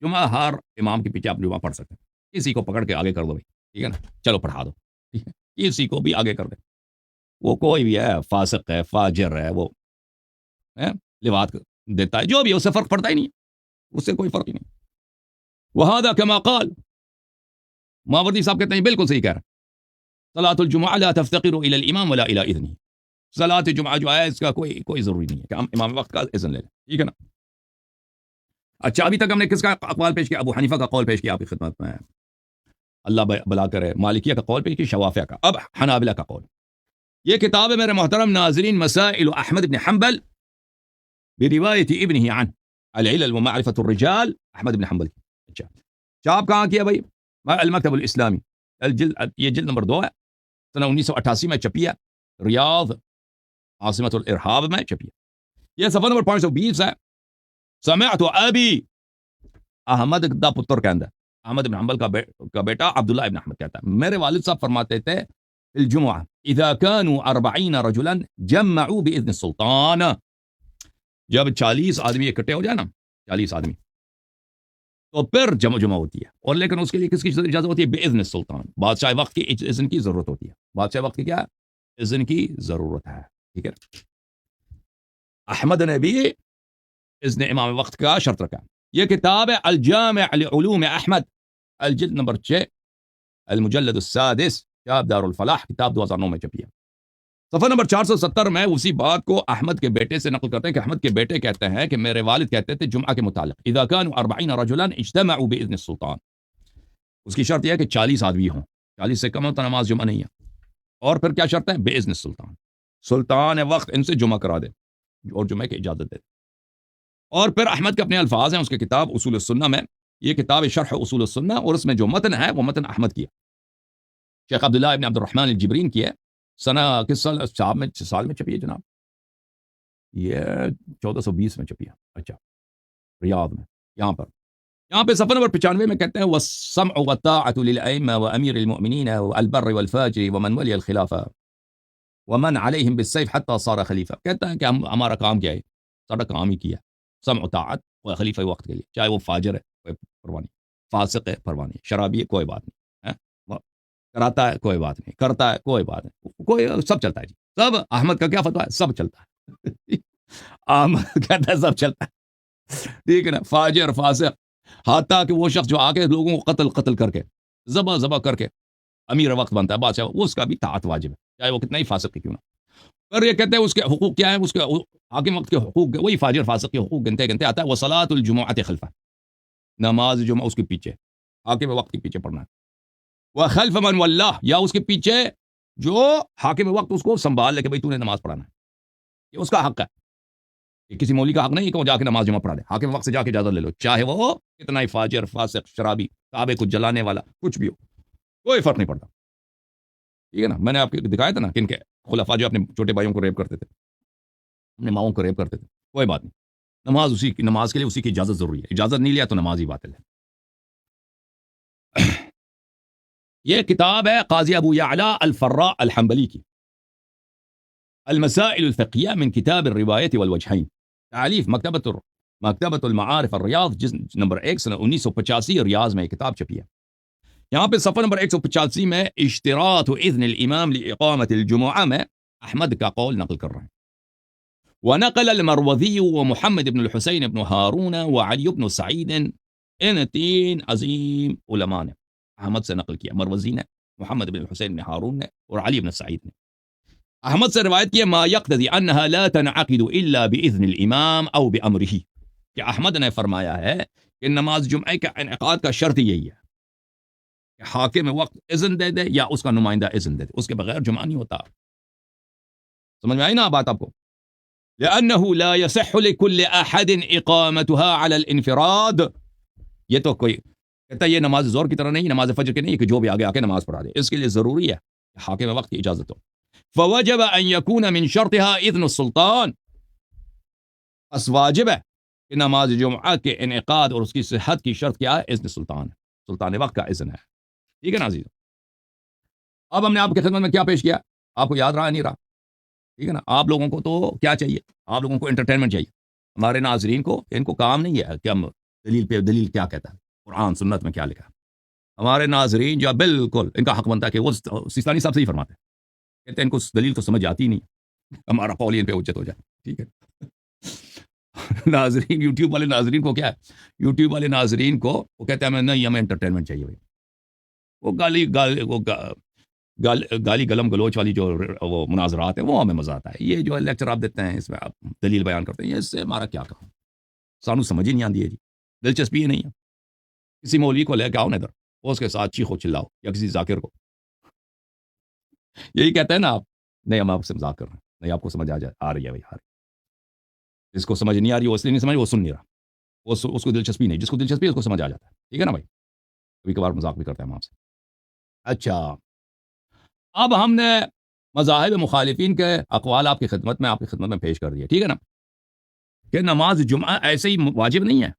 A: جمعہ ہر امام کے پیچھے آپ جمعہ پڑھ سکتے ہیں، کسی کو پکڑ کے آگے کر دو بھائی، ٹھیک ہے نا، چلو پڑھا دو، ٹھیک ہے، کسی کو بھی آگے کر دے، وہ کوئی بھی ہے، فاسق ہے، فاجر ہے، وہ لواط دیتا ہے، جو بھی ہے، اس سے فرق پڑتا ہی نہیں ہے، اس سے کوئی فرق ہی نہیں. وہذا کما قال، ماوردی صاحب کہتے ہیں بالکل صحیح کہہ رہے ہیں. صلاۃ الجمعہ لا تفتقر الى الامام ولا الى اذنه، صلاۃ جمعہ جو ہے اس کا کوئی ضروری نہیں ہے کہ ہم امام وقت کا اذن لے لیں. ٹھیک ہے نا. اچھا ابھی تک ہم نے کس کا اقوال پیش کیا؟ ابو حنیفہ کا قول پیش کیا آپ کی خدمت میں، اللہ بلا کرے. مالکیہ کا قول پیش کیا، شوافیہ کا. اب حنابلہ کا قول. یہ کتاب ہے میرے محترم ناظرین، مسائل احمد بن حنبل بروایت ابنہ عن العلل ومعرفۃ الرجال، احمد بن حنبل. اچھا چاپ کہاں کیا بھائی؟ المکتب الاسلامی، یہ جلد نمبر 2 ہے، سنہ 1988 میں چپی ہے، ریاض عاصمۃ الارہاب میں چپی ہے. یہ صفحہ نمبر 520 ہے. سمعت ابی، احمد دا پتر کہندا، احمد بن حنبل کا بیٹا عبداللہ ابن احمد کہتا ہے میرے والد صاحب فرماتے تھے الجمعہ اذا كانوا 40 رجلا جمعوا باذن السلطان، جب 40 آدمی اکٹھے ہو جائے نا، 40 آدمی، تو پھر جمع ہوتی ہے. اور لیکن اس کے لیے کس کی اجازت ہوتی ہے؟ باذن السلطان، بادشاہ وقت کی اذن کی ضرورت ہوتی ہے. بادشاہ وقت کی کیا اذن کی ضرورت ہے. ٹھیک ہے. احمد نے بھی اذن امام وقت کا شرط رکھا. یہ کتاب ہے الجامع لعلوم احمد، الجلد نمبر 6، المجلد السادس، کتاب دار الفلاح، کتاب 2009 میں چھپی ہے. صفحہ نمبر 470 میں اسی بات کو احمد کے بیٹے سے نقل کرتے ہیں کہ احمد کے بیٹے کہتے ہیں کہ میرے والد کہتے تھے جمعہ کے متعلق اذا كانوا 40 رجلا اجتمعوا باذن السلطان، اس کی شرط یہ ہے کہ 40 آدمی ہوں، 40 سے کم ہو تو نماز جمعہ نہیں ہے. اور پھر کیا شرط ہے؟ باذن السلطان، سلطان وقت ان سے جمعہ کرا دے اور جمعہ کی اجازت دے. اور پھر احمد کے اپنے الفاظ ہیں اس کی کتاب اصول السنہ میں، یہ کتاب شرح اصول السنہ، اور اس میں جو متن ہے وہ متن احمد کی ہے، شیخ عبداللہ ابن عبد الرحمن الجبرین کی ہے. سنہ کس سال میں چھپی ہے جناب؟ یہ 1420 میں چھپی ہے. اچھا ریاض میں. یہاں پہ صفحہ نمبر 95 میں کہتے ہیں والسمع والطاعة للأئمة وأمير المؤمنين والبر والفاجر ومن ولي الخلافة ومن عليهم بالسيف حتى صار خلیفہ. کہتا ہے کہ ہمارا کام کیا ہے؟ سارا کام ہی کیا سمع و طاعت و خلیفہ وقت کے لیے، چاہے وہ فاجر ہے کوئی پرواہ نہیں، فاسق ہے پرواہ نہیں، شرابی ہے کوئی بات نہیں، کراتا ہے کوئی بات نہیں، کرتا ہے کوئی بات نہیں، کوئی سب چلتا ہے جی سب. احمد کا کیا فتویٰ ہے؟ سب چلتا ہے. احمد کہتا ہے سب چلتا ہے. ٹھیک ہے نا. فاجر فاسق، حتیٰ کہ وہ شخص جو آ کے لوگوں کو قتل کر کے ذبح کر کے امیر وقت بنتا ہے بادشاہ، وہ اس کا بھی طاعت واجب ہے چاہے وہ کتنا ہی فاسق کیوں نہ. پر یہ کہتے ہیں اس کے حقوق کیا ہیں؟ اس کے حاکم وقت کے حقوق، وہی فاجر فاسق کے حقوق گنتے آتا ہے. وصلاۃ الجمعۃ خلفہ، نماز جمعہ اس کے پیچھے، حاکم وقت کے پیچھے پڑھنا ہے. وخلف من واللہ، یا اس کے پیچھے جو حاکم وقت اس کو سنبھال لے کہ بھئی تو نے نماز پڑھانا ہے، یہ اس کا حق ہے. یہ کسی مولوی کا حق نہیں کہ وہ جا کے نماز جمعہ پڑھا دے. حاکم وقت سے جا کے اجازت لے لو، چاہے وہ کتنا ہی فاجر فاسق شرابی کعبے کو جلانے والا کچھ بھی ہو، کوئی فرق نہیں پڑتا. ٹھیک ہے نا. میں نے آپ کو دکھایا تھا نا کن کے خلفاء جو اپنے چھوٹے بھائیوں کو ریپ کرتے تھے، اپنے ماؤں کو ریپ کرتے تھے. کوئی بات نہیں، نماز کے لیے اسی کی اجازت ضروری ہے. اجازت نہیں لیا تو نماز ہی باطل ہے. یہ کتاب ہے قاضی ابو یعلا الفراء الحنبلی کی، المسائل الفقہیہ من کتاب الروایت والوجہین، تعلیف مکتبۃ المعارف الریاض، جلد نمبر 1، سنہ 1985 ریاض میں یہ کتاب چھپی ہے. یہاں پہ صفحہ نمبر 185 میں اشتراط اذن الامام لاقامۃ الجمعہ میں احمد کا قول نقل کر رہے ہیں. ونقل المروذی ومحمد بن الحسین بن ہارون وعلی بن سعید، ان 3 عظیم علماء نے احمد سے نقل کیا. مروزی نے، محمد بن الحسین بن ہارون نے، اور علی بن سعید نے احمد سے روایت کیا ما یقتضی انها لا تنعقد الا باذن الامام او بامرہ، کہ احمد نے فرمایا ہے کہ نماز جمعہ کا انعقاد کا شرط یہی ہے کہ حاکم وقت اذن دے دے یا اس کا نمائندہ اذن دے دے، اس کے بغیر جمعہ نہیں ہوتا. سمجھ میں آئی نا بات آپ کو؟ لأنه لا يصح لكل احد اقامتها على الانفراد. یہ تو کوئی کہتا ہے یہ نماز زور کی طرح نہیں، نماز فجر کی نہیں کہ جو بھی آگے آ کے نماز پڑھا دے. اس کے لیے ضروری ہے کہ حاکم وقت کی اجازت ہو. فوجب ان يكون من شرطها اذن السلطان، اس واجب ہے کہ نماز جمعہ کے انعقاد اور اس کی صحت کی شرط کیا ہے؟ اذن سلطان، سلطان وقت کا اذن ہے. ٹھیک ہے نا عزیز؟ اب ہم نے آپ کی خدمت میں کیا پیش کیا؟ آپ کو یاد رہا نہیں رہا؟ ٹھیک ہے نا. آپ لوگوں کو تو کیا چاہیے؟ آپ لوگوں کو انٹرٹینمنٹ چاہیے. ہمارے ناظرین کو ان کو کام نہیں ہے کہ ہم دلیل پہ دلیل کیا کہتا ہے، قرآن سنت میں کیا لکھا ہے. ہمارے ناظرین جو بالکل ان کا حق بنتا ہے کہ وہ سیستانی صاحب سے ہی فرماتے ہیں، کہتے ہیں ان کو دلیل تو سمجھ آتی نہیں، ہمارا قول ان پہ حجت ہو جائے. ٹھیک ہے ناظرین، یوٹیوب والے ناظرین کو کیا ہے، یوٹیوب والے ناظرین کو وہ کہتے ہیں ہمیں نہیں، ہمیں انٹرٹینمنٹ چاہیے بھائی. وہ گالی گلم گلوچ والی جو وہ مناظرات ہیں وہ ہمیں مزہ آتا ہے. یہ جو لیکچر آپ دیتے ہیں اس میں آپ دلیل بیان کرتے ہیں، اس سے ہمارا کیا کہوں، سانو سمجھ ہی نہیں آتی ہے جی، دلچسپی ہی نہیں ہے. کسی مولوی کو لے کے آؤ نا ادھر، وہ اس کے ساتھ چیخو چلاؤ، یا کسی ذاکر کو. یہی کہتے ہیں نا آپ، نہیں ہم آپ سے مذاق کر رہے ہیں، نہیں آپ کو سمجھ آ رہی ہے بھائی، آ رہی ہے. جس کو سمجھ نہیں آ رہی وہ اس لیے نہیں سمجھ، وہ سن نہیں رہا، اس کو دلچسپی نہیں. جس کو دلچسپی ہے اس کو سمجھ آ جاتا ہے. ٹھیک ہے نا بھائی، کبھی کبھار مذاق بھی کرتے ہیں ہم آپ سے. اچھا، اب ہم نے مذاہب مخالفین کے اقوال آپ کی خدمت میں پیش کر دیے. ٹھیک ہے نا، کہ نماز جمعہ ایسے ہی واجب نہیں ہے،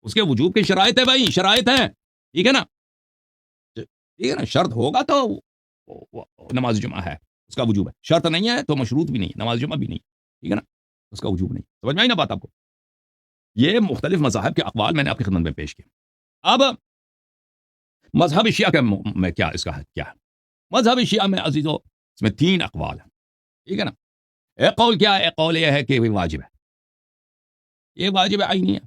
A: اس کے وجوب کی شرائط ہے بھائی، شرائط ہیں. ٹھیک ہے نا، ٹھیک ہے نا، شرط ہوگا تو نماز جمعہ ہے، اس کا وجوب ہے. شرط نہیں ہے تو مشروط بھی نہیں، نماز جمعہ بھی نہیں. ٹھیک ہے نا، اس کا وجوب نہیں. سمجھ میں آئی نا بات آپ کو؟ یہ مختلف مذاہب کے اقوال میں نے آپ کی خدمت میں پیش کیے. اب مذہب شیعہ کے میں کیا اس کا ہے، کیا ہے مذہب شیعہ میں عزیزو؟ اس میں 3 اقوال ہیں. ٹھیک ہے نا، ایک قول کیا ہے، ایک قول یہ ہے کہ یہ واجب ہے، یہ واجب عینی ہے.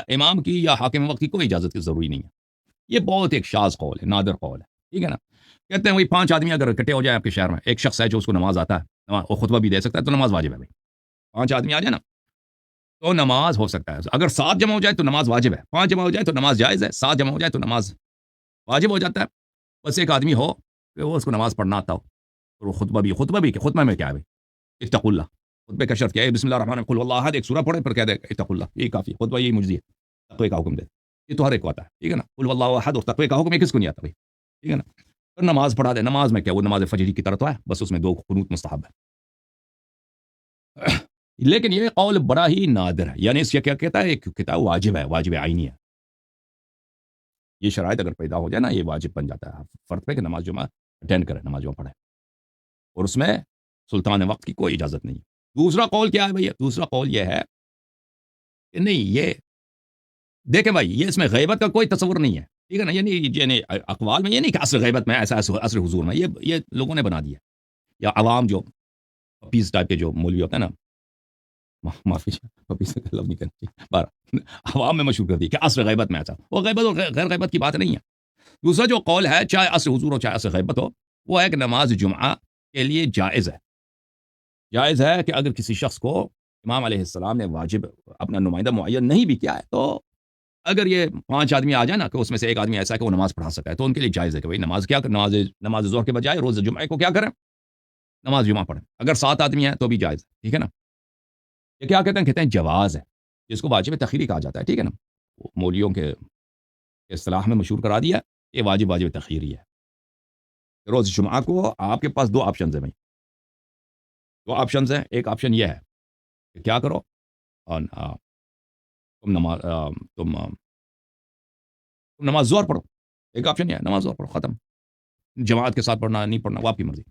A: امام کی یا حاکم وقت کی کوئی اجازت کی ضروری نہیں ہے. یہ بہت ایک شاذ قول ہے، نادر قول ہے. ٹھیک ہے نا، کہتے ہیں وہی 5 آدمی اگر اکٹھے ہو جائیں آپ کے شہر میں، ایک شخص ہے جو اس کو نماز آتا ہے، وہ خطبہ بھی دے سکتا ہے، تو نماز واجب ہے بھائی. 5 آدمی آ جائیں نا تو نماز ہو سکتا ہے. اگر 7 جمع ہو جائے تو نماز واجب ہے، 5 جمع ہو جائے تو نماز جائز ہے، 7 جمع ہو جائے تو نماز واجب ہو جاتا ہے. بس ایک آدمی ہو کہ وہ اس کو نماز پڑھنا آتا ہو، اور وہ خطبہ میں کیا ہے بھائی، اتقوا اللہ. خطبے کا شرط کیا ہے؟ بسم اللہ الرحمن الرحیم، قل واللہ احد، ایک سورہ پڑھے پھر کہہ دے اتقوا اللہ، یہی کافی. خطبہ یہی مجزی ہے، تقوی کا حکم دے. یہ تو ہر ایک کو آتا ہے. ٹھیک ہے نا، قل واللہ احد اور تقوی کا حکم یہ کس کو نہیں آتا بھائی. ٹھیک ہے نا، پھر نماز پڑھا دے. نماز میں کیا، وہ نماز فجری کی طرح تو ہے، بس اس میں 2 قنوت مستحب ہے. لیکن یہ قول بڑا ہی نادر ہے. یعنی اس کیا کہتا ہے، ایک کتاب واجب ہے، واجب عینی ہے. یہ شرائط اگر پیدا ہو جائے نا، یہ واجب بن جاتا ہے فرد پہ کہ نماز جمعہ اٹینڈ کرے، نماز جمعہ پڑھے، اور اس میں سلطان وقت کی کوئی اجازت نہیں. دوسرا قول کیا ہے بھائی؟ دوسرا قول یہ ہے کہ نہیں، یہ دیکھیں بھائی، یہ اس میں غیبت کا کوئی تصور نہیں ہے. ٹھیک ہے نا، یعنی اقوال میں یہ نہیں کہ اصل غیبت میں ایسا اصل حضور میں، یہ لوگوں نے بنا دیا. یا عوام جو پپیز ٹائپ کے جو مولوی ہوتے ہیں نا، معافی پپیز کا لفظ نہیں کرنا، عوام میں مشہور کر دی کہ اصل غیبت میں ایسا. وہ غیبت اور غیر غیبت کی بات نہیں ہے. دوسرا جو قول ہے، چاہے اصل حضور ہو چاہے اصل غیبت ہو، وہ ہے کہ نماز جمعہ کے لیے جائز ہے. جائز ہے کہ اگر کسی شخص کو امام علیہ السلام نے واجب اپنا نمائندہ معین نہیں بھی کیا ہے، تو اگر یہ 5 آدمی آ جائے نا کہ اس میں سے ایک آدمی ایسا ہے کہ وہ نماز پڑھا سکتا ہے، تو ان کے لیے جائز ہے کہ بھائی نماز کیا نماز ظہر کے بجائے روز جمعہ کو کیا کریں، نماز جمعہ پڑھیں. اگر 7 آدمی ہیں تو بھی جائز ہے. ٹھیک ہے نا، یہ کیا کہتے ہیں جواز ہے، جس کو واجب تخیری کہا جاتا ہے. ٹھیک ہے نا، مولیوں کے اصطلاح میں مشہور کرا دیا، یہ واجب تخیری ہے. روز جمعہ کو آپ کے پاس 2 آپشنز ہیں بھائی، 2 آپشنز ہیں. ایک آپشن یہ ہے کہ کیا کرو، تم نماز ظہر پڑھو. ایک آپشن یہ ہے، نماز ظہر پڑھو، ختم. جماعت کے ساتھ پڑھنا نہیں پڑھنا وہ آپ کی مرضی.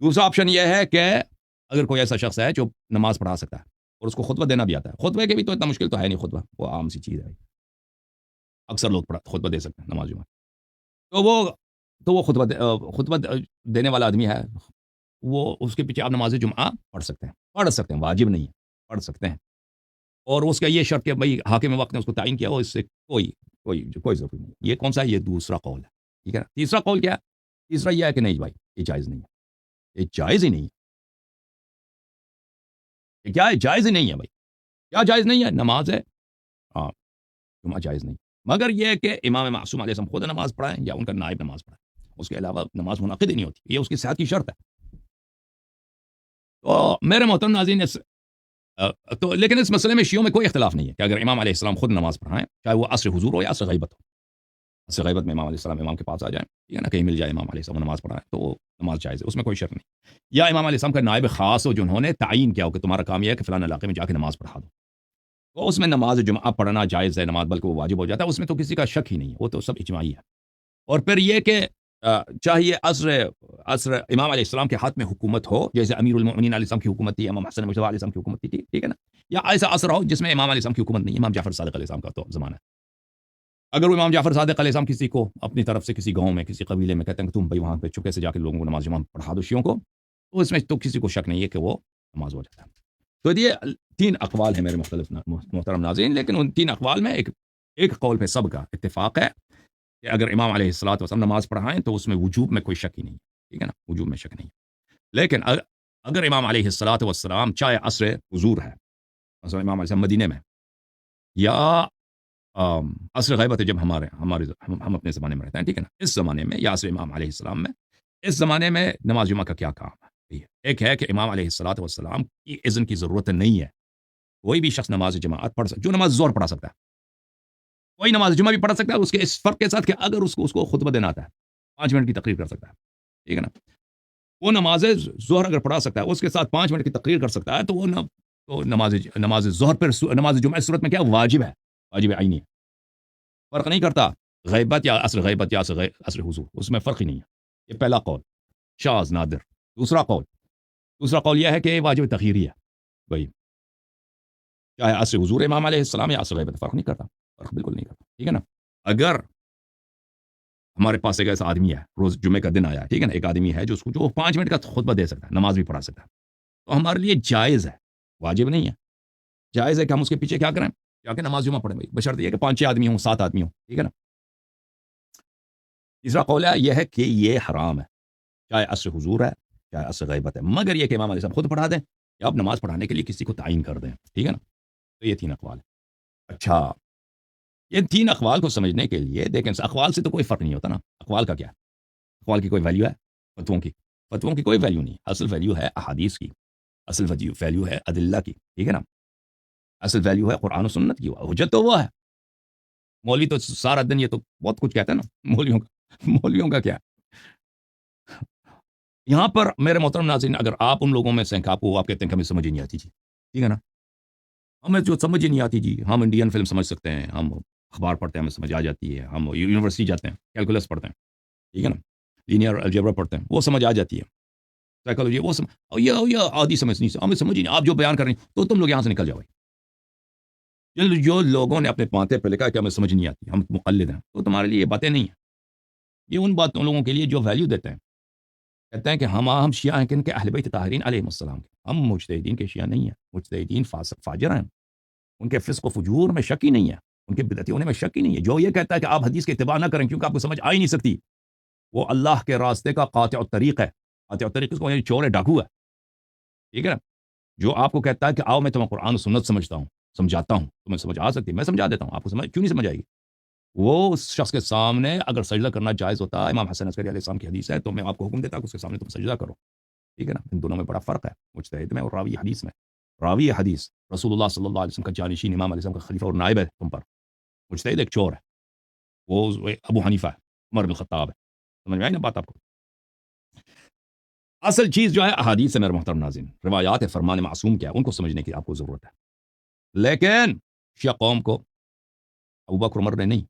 A: دوسرا آپشن یہ ہے کہ اگر کوئی ایسا شخص ہے جو نماز پڑھا سکتا ہے اور اس کو خطبہ دینا بھی آتا ہے، خطبے کے بھی تو اتنا مشکل تو ہے نہیں، خطبہ وہ عام سی چیز ہے، اکثر لوگ خطبہ دے سکتے ہیں نماز جمعہ. تو وہ خطبہ دینے والا آدمی ہے، وہ اس کے پیچھے آپ نماز جمعہ پڑھ سکتے ہیں، واجب نہیں ہے، پڑھ سکتے ہیں. اور اس کا یہ شرط کہ بھائی حاکم وقت نے اس کو تعین کیا ہو، اس سے کوئی ضروری نہیں. یہ کون سا ہے؟ یہ دوسرا قول ہے. ٹھیک ہے نا. تیسرا قول کیا ہے؟ تیسرا یہ ہے کہ نہیں بھائی، یہ جائز نہیں ہے، یہ جائز ہی نہیں ہے. یہ کیا ہے؟ جائز ہی نہیں ہے بھائی. کیا جائز نہیں ہے؟ نماز ہے جمعہ جائز نہیں، مگر یہ کہ امام معصوم علیہ السلام خود نماز پڑھائیں یا ان کا نائب نماز پڑھائیں، اس کے علاوہ نماز منعقد ہی نہیں ہوتی. یہ اس کی صحت کی شرط ہے. تو میرے محترم ناظرین، تو لیکن اس مسئلے میں شیعوں میں کوئی اختلاف نہیں ہے کہ اگر امام علیہ السلام خود نماز پڑھائیں، چاہے وہ عصر حضور ہو یا عصر غیبت ہو. عصر غیبت میں امام علیہ السلام امام کے پاس آ جائیں، یا نہ کہیں مل جائے امام علیہ السلام نماز پڑھائیں، تو وہ نماز جائز ہے، اس میں کوئی شرط نہیں. یا امام علیہ السلام کا نائب خاص ہو، جنہوں نے تعین کیا ہو کہ تمہارا کام یہ ہے کہ فلاں علاقے میں جا کے نماز پڑھا دو، تو اس میں نماز جمعہ پڑھنا جائز ہے، نماز بلکہ وہ واجب ہو جاتا ہے. اس میں تو کسی کا شک ہی نہیں ہے، وہ تو سب اجماعی ہے. اور پھر یہ کہ چاہیے عصر امام علیہ السلام کے ہاتھ میں حکومت ہو، جیسے امیر المؤمنین علیہ السلام کی حکومت تھی، امام حسن مجتبی علیہ السلام کی حکومت تھی. ٹھیک ہے نا. یا ایسا عصر ہو جس میں امام علیہ السلام کی حکومت نہیں، امام جعفر صادق علیہ السلام کا تو زمانہ ہے. اگر وہ امام جعفر صادق علیہ السلام کسی کو اپنی طرف سے کسی گاؤں میں کسی قبیلے میں کہتے ہیں کہ تم بھائی وہاں پہ چپکے سے جا کے لوگوں کو نماز جمعہ پڑھا دو شیعوں کو، تو اس میں تو کسی کو شک نہیں ہے کہ وہ نماز ہو جاتا ہے. تو یہ 3 اقوال ہیں میرے مختلف محترم ناظرین، لیکن ان 3 اقوال میں ایک قول پہ سب کا اتفاق ہے کہ اگر امام علیہ الصلوۃ والسلام نماز پڑھائیں تو اس میں وجوب میں کوئی شک ہی نہیں، ٹھیک ہے نا، وجوب میں شک نہیں۔ لیکن اگر امام علیہ الصلوۃ والسلام چاہے عصر حضور ہے، مثلا امام علیہ السلام مدینے میں، یا عصر غیبت ہے جب ہم اپنے زمانے میں رہتے ہیں، ٹھیک ہے نا، اس زمانے میں یا عصر امام علیہ السلام میں، اس زمانے میں نماز جمعہ کا کیا کام ہے؟ ایک ہے کہ امام علیہ الصلوۃ والسلام کی اذن کی ضرورت نہیں ہے، کوئی بھی شخص نماز جماعت پڑھ سکتا، جو نماز ظہر پڑھا سکتا ہے، کوئی نماز جمعہ بھی پڑھ سکتا ہے، اس کے اس فرق کے ساتھ کہ اگر اس کو خطبہ دینا آتا ہے 5 منٹ کی تقریر کر سکتا ہے، ٹھیک ہے نا، وہ نماز ظہر اگر پڑھا سکتا ہے، اس کے ساتھ 5 منٹ کی تقریر کر سکتا ہے، تو وہ نماز ظہر پر نماز جمعہ اس صورت میں کیا واجب ہے، واجب عینی ہے، فرق نہیں کرتا غیبت یا عصر حضور، اس میں فرق ہی نہیں ہے۔ یہ پہلا قول شاذ نادر۔ دوسرا قول یہ ہے کہ واجب تخیری ہے، بھائی چاہے عصر حضور امام علیہ السلام یا عصر غیبت، فرق نہیں کرتا، فرق بالکل نہیں کرتا، ٹھیک ہے نا۔ اگر ہمارے پاس ایک ایسا آدمی ہے، روز جمعے کا دن آیا ہے، ٹھیک ہے نا، ایک آدمی ہے جو 5 منٹ کا خطبہ دے سکتا ہے، نماز بھی پڑھا سکتا ہے، تو ہمارے لیے جائز ہے، واجب نہیں ہے، جائز ہے کہ ہم اس کے پیچھے کیا کریں، جا کے نماز جمعہ پڑھیں، بھائی بشرط یہ کہ 5-6 آدمی ہوں، 7 آدمی ہوں، ٹھیک ہے نا۔ تیسرا قول ہے یہ ہے کہ یہ حرام ہے، چاہے عصر حضور ہے چاہے عصر غیبت ہے، مگر یہ کہ امام علیہ السلام خود پڑھا دیں یا آپ نماز پڑھانے کے لیے کسی کو تعین کر دیں، ٹھیک ہے نا۔ تو یہ 3 اقوال ہے۔ اچھا، یہ 3 اقوال کو سمجھنے کے لیے دیکھیں، اقوال سے تو کوئی فرق نہیں ہوتا نا، اقوال کا کیا، اقوال کی کوئی ویلیو ہے، فتووں کی کوئی ویلیو نہیں، اصل ویلیو ہے احادیث کی، اصل ویلیو ہے ادلہ کی، ٹھیک ہے نا، اصل ویلیو ہے قرآن و سنت کی، حجت تو وہ ہے۔ مولوی تو سارا دن یہ تو بہت کچھ کہتا ہے نا، مولویوں کا کیا ہے؟ یہاں پر میرے محترم ناظرین، اگر آپ ان لوگوں میں سے ہیں کہ آپ کہتے ہیں کہ ہمیں سمجھ ہی نہیں آتی جی، ٹھیک ہے نا، ہمیں جو سمجھ ہی نہیں آتی جی، ہم انڈین فلم سمجھ سکتے ہیں، ہم اخبار پڑھتے ہیں ہمیں سمجھ آ جاتی ہے، ہم یونیورسٹی جاتے ہیں کیلکولس پڑھتے ہیں، ٹھیک ہے نا، لینئر الجبرا پڑھتے ہیں، وہ سمجھ آ جاتی ہے، سائیکالوجی وہ یہ آدھی سمجھ نہیں، ہمیں سمجھ ہی نہیں، آپ جو بیان کر رہے ہیں تو تم لوگ یہاں سے نکل جاؤ۔ جو لوگوں نے اپنے پانتے پہ لکھا کہ ہمیں سمجھ نہیں آتی، ہم مقلد ہیں، تو تمہارے لیے یہ باتیں نہیں ہیں، یہ ان باتوں لوگوں کے لیے جو ویلیو دیتے ہیں، کہتے ہیں کہ ہم شیعہ ہیں کن کے، اہل بیت طاہرین علیہ السلام کے، ہم مجتہدین کے شیعہ نہیں ہیں، مجتہدین فاسق فاجر ہیں، ان کے فسق و فجور میں شک ہی نہیں ہے، ان کے بدعتی ہونے میں شک ہی نہیں ہے۔ جو یہ کہتا ہے کہ آپ حدیث کے اتباع نہ کریں کیونکہ آپ کو سمجھ آ ہی نہیں سکتی، وہ اللہ کے راستے کا قاطع الطریق ہے، قاطع الطریق اس کو یعنی چور ہے، ڈاکو ہے، ٹھیک ہے نا۔ جو آپ کو کہتا ہے کہ آؤ میں تمہیں قرآن و سنت سمجھاتا ہوں، تمہیں سمجھ آ سکتی ہے، میں سمجھا دیتا ہوں، آپ کو کیوں نہیں سمجھ آئے گی؟ وہ اس شخص کے سامنے اگر سجدہ کرنا جائز ہوتا ہے، امام حسن عسکری علیہ السلام کی حدیث ہے، تو میں آپ کو حکم دیتا کہ اس کے سامنے تم سجدہ کرو، ٹھیک ہے نا۔ ان دونوں میں بڑا فرق ہے، مجتہد میں اور راوی حدیث میں۔ راوی حدیث رسول اللہ صلی اللہ علیہ وسلم کا جانشین، امام علیہ السلام کا خلیفہ اور نائب ہے تم پر، مجتہد ایک چور ہے، وہ ابو حنیفہ ہے، عمر بن خطاب ہے، سمجھ میں آئی نا بات آپ کو؟ اصل چیز جو ہے احادیث ہے میرے محترم ناظرین، روایات ہے، فرمان معصوم کیا ہے، ان کو سمجھنے کی آپ کو ضرورت ہے۔ لیکن شیعہ قوم کو ابو بکر عمر نے نہیں،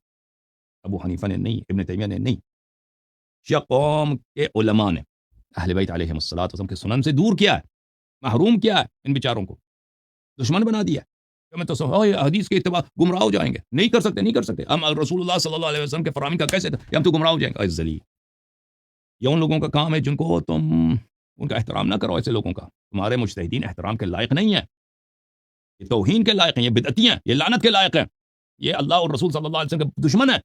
A: ابو حنیفہ نے نہیں، ابن تیمیہ نے نہیں، شیعہ قوم کے علماء نے اہل بیت علیہم الصلوۃ والسلام کے سنن سے دور کیا ہے، محروم کیا ہے، ان بیچاروں کو دشمن بنا دیا کہ میں تو حدیث کے اتباع گمراہ ہو جائیں گے، نہیں کر سکتے ہم رسول اللہ صلی اللہ علیہ وسلم کے فرامین کا کیسے کہ ہم تو گمراہ ہو جائیں گے۔ ذلیل، یہ ان لوگوں کا کام ہے جن کو تم ان کا احترام نہ کرو، ایسے لوگوں کا، تمہارے مجتہدین احترام کے لائق نہیں ہیں، یہ توہین کے لائق ہیں، یہ بدعتی ہیں، یہ لعنت کے لائق ہیں، یہ اللہ اور رسول صلی اللہ علیہ وسلم کے دشمن ہیں۔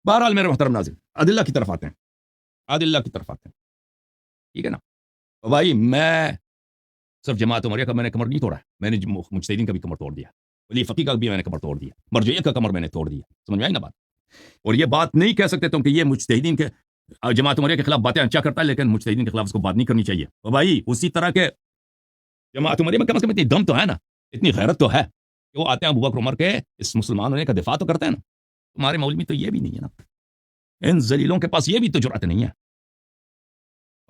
A: بہرحال میرے محترم ناظرین، ادلہ کی طرف آتے ہیں، ٹھیک ہے نا۔ تو بھائی میں صرف جماعت عمریہ کا میں نے کمر نہیں توڑا ہے، میں نے مجتہدین کا بھی کمر توڑ دیا، ولی فقی کا بھی میں نے کمر توڑ دیا، مرجعیت کا کمر میں نے توڑ دیا، سمجھ میں آئی نا بات؟ اور یہ بات نہیں کہہ سکتے تم کہ یہ مجتہدین کے جماعت عمریہ کے خلاف باتیں اچھا کرتا ہے، لیکن مجتہدین کے خلاف اس کو بات نہیں کرنی چاہیے۔ تو بھائی اسی طرح کے جماعت عمریہ میں کم از کم اتنی دم تو ہے نا، اتنی غیرت تو ہے کہ وہ آتے ہیں ابو بکر عمر کے اس مسلمان ہونے کا دفاع تو کرتے ہیں نا۔ تمہارے مولوی تو یہ بھی نہیں ہے نا، ان ذلیلوں کے پاس یہ بھی تو جرأت نہیں ہے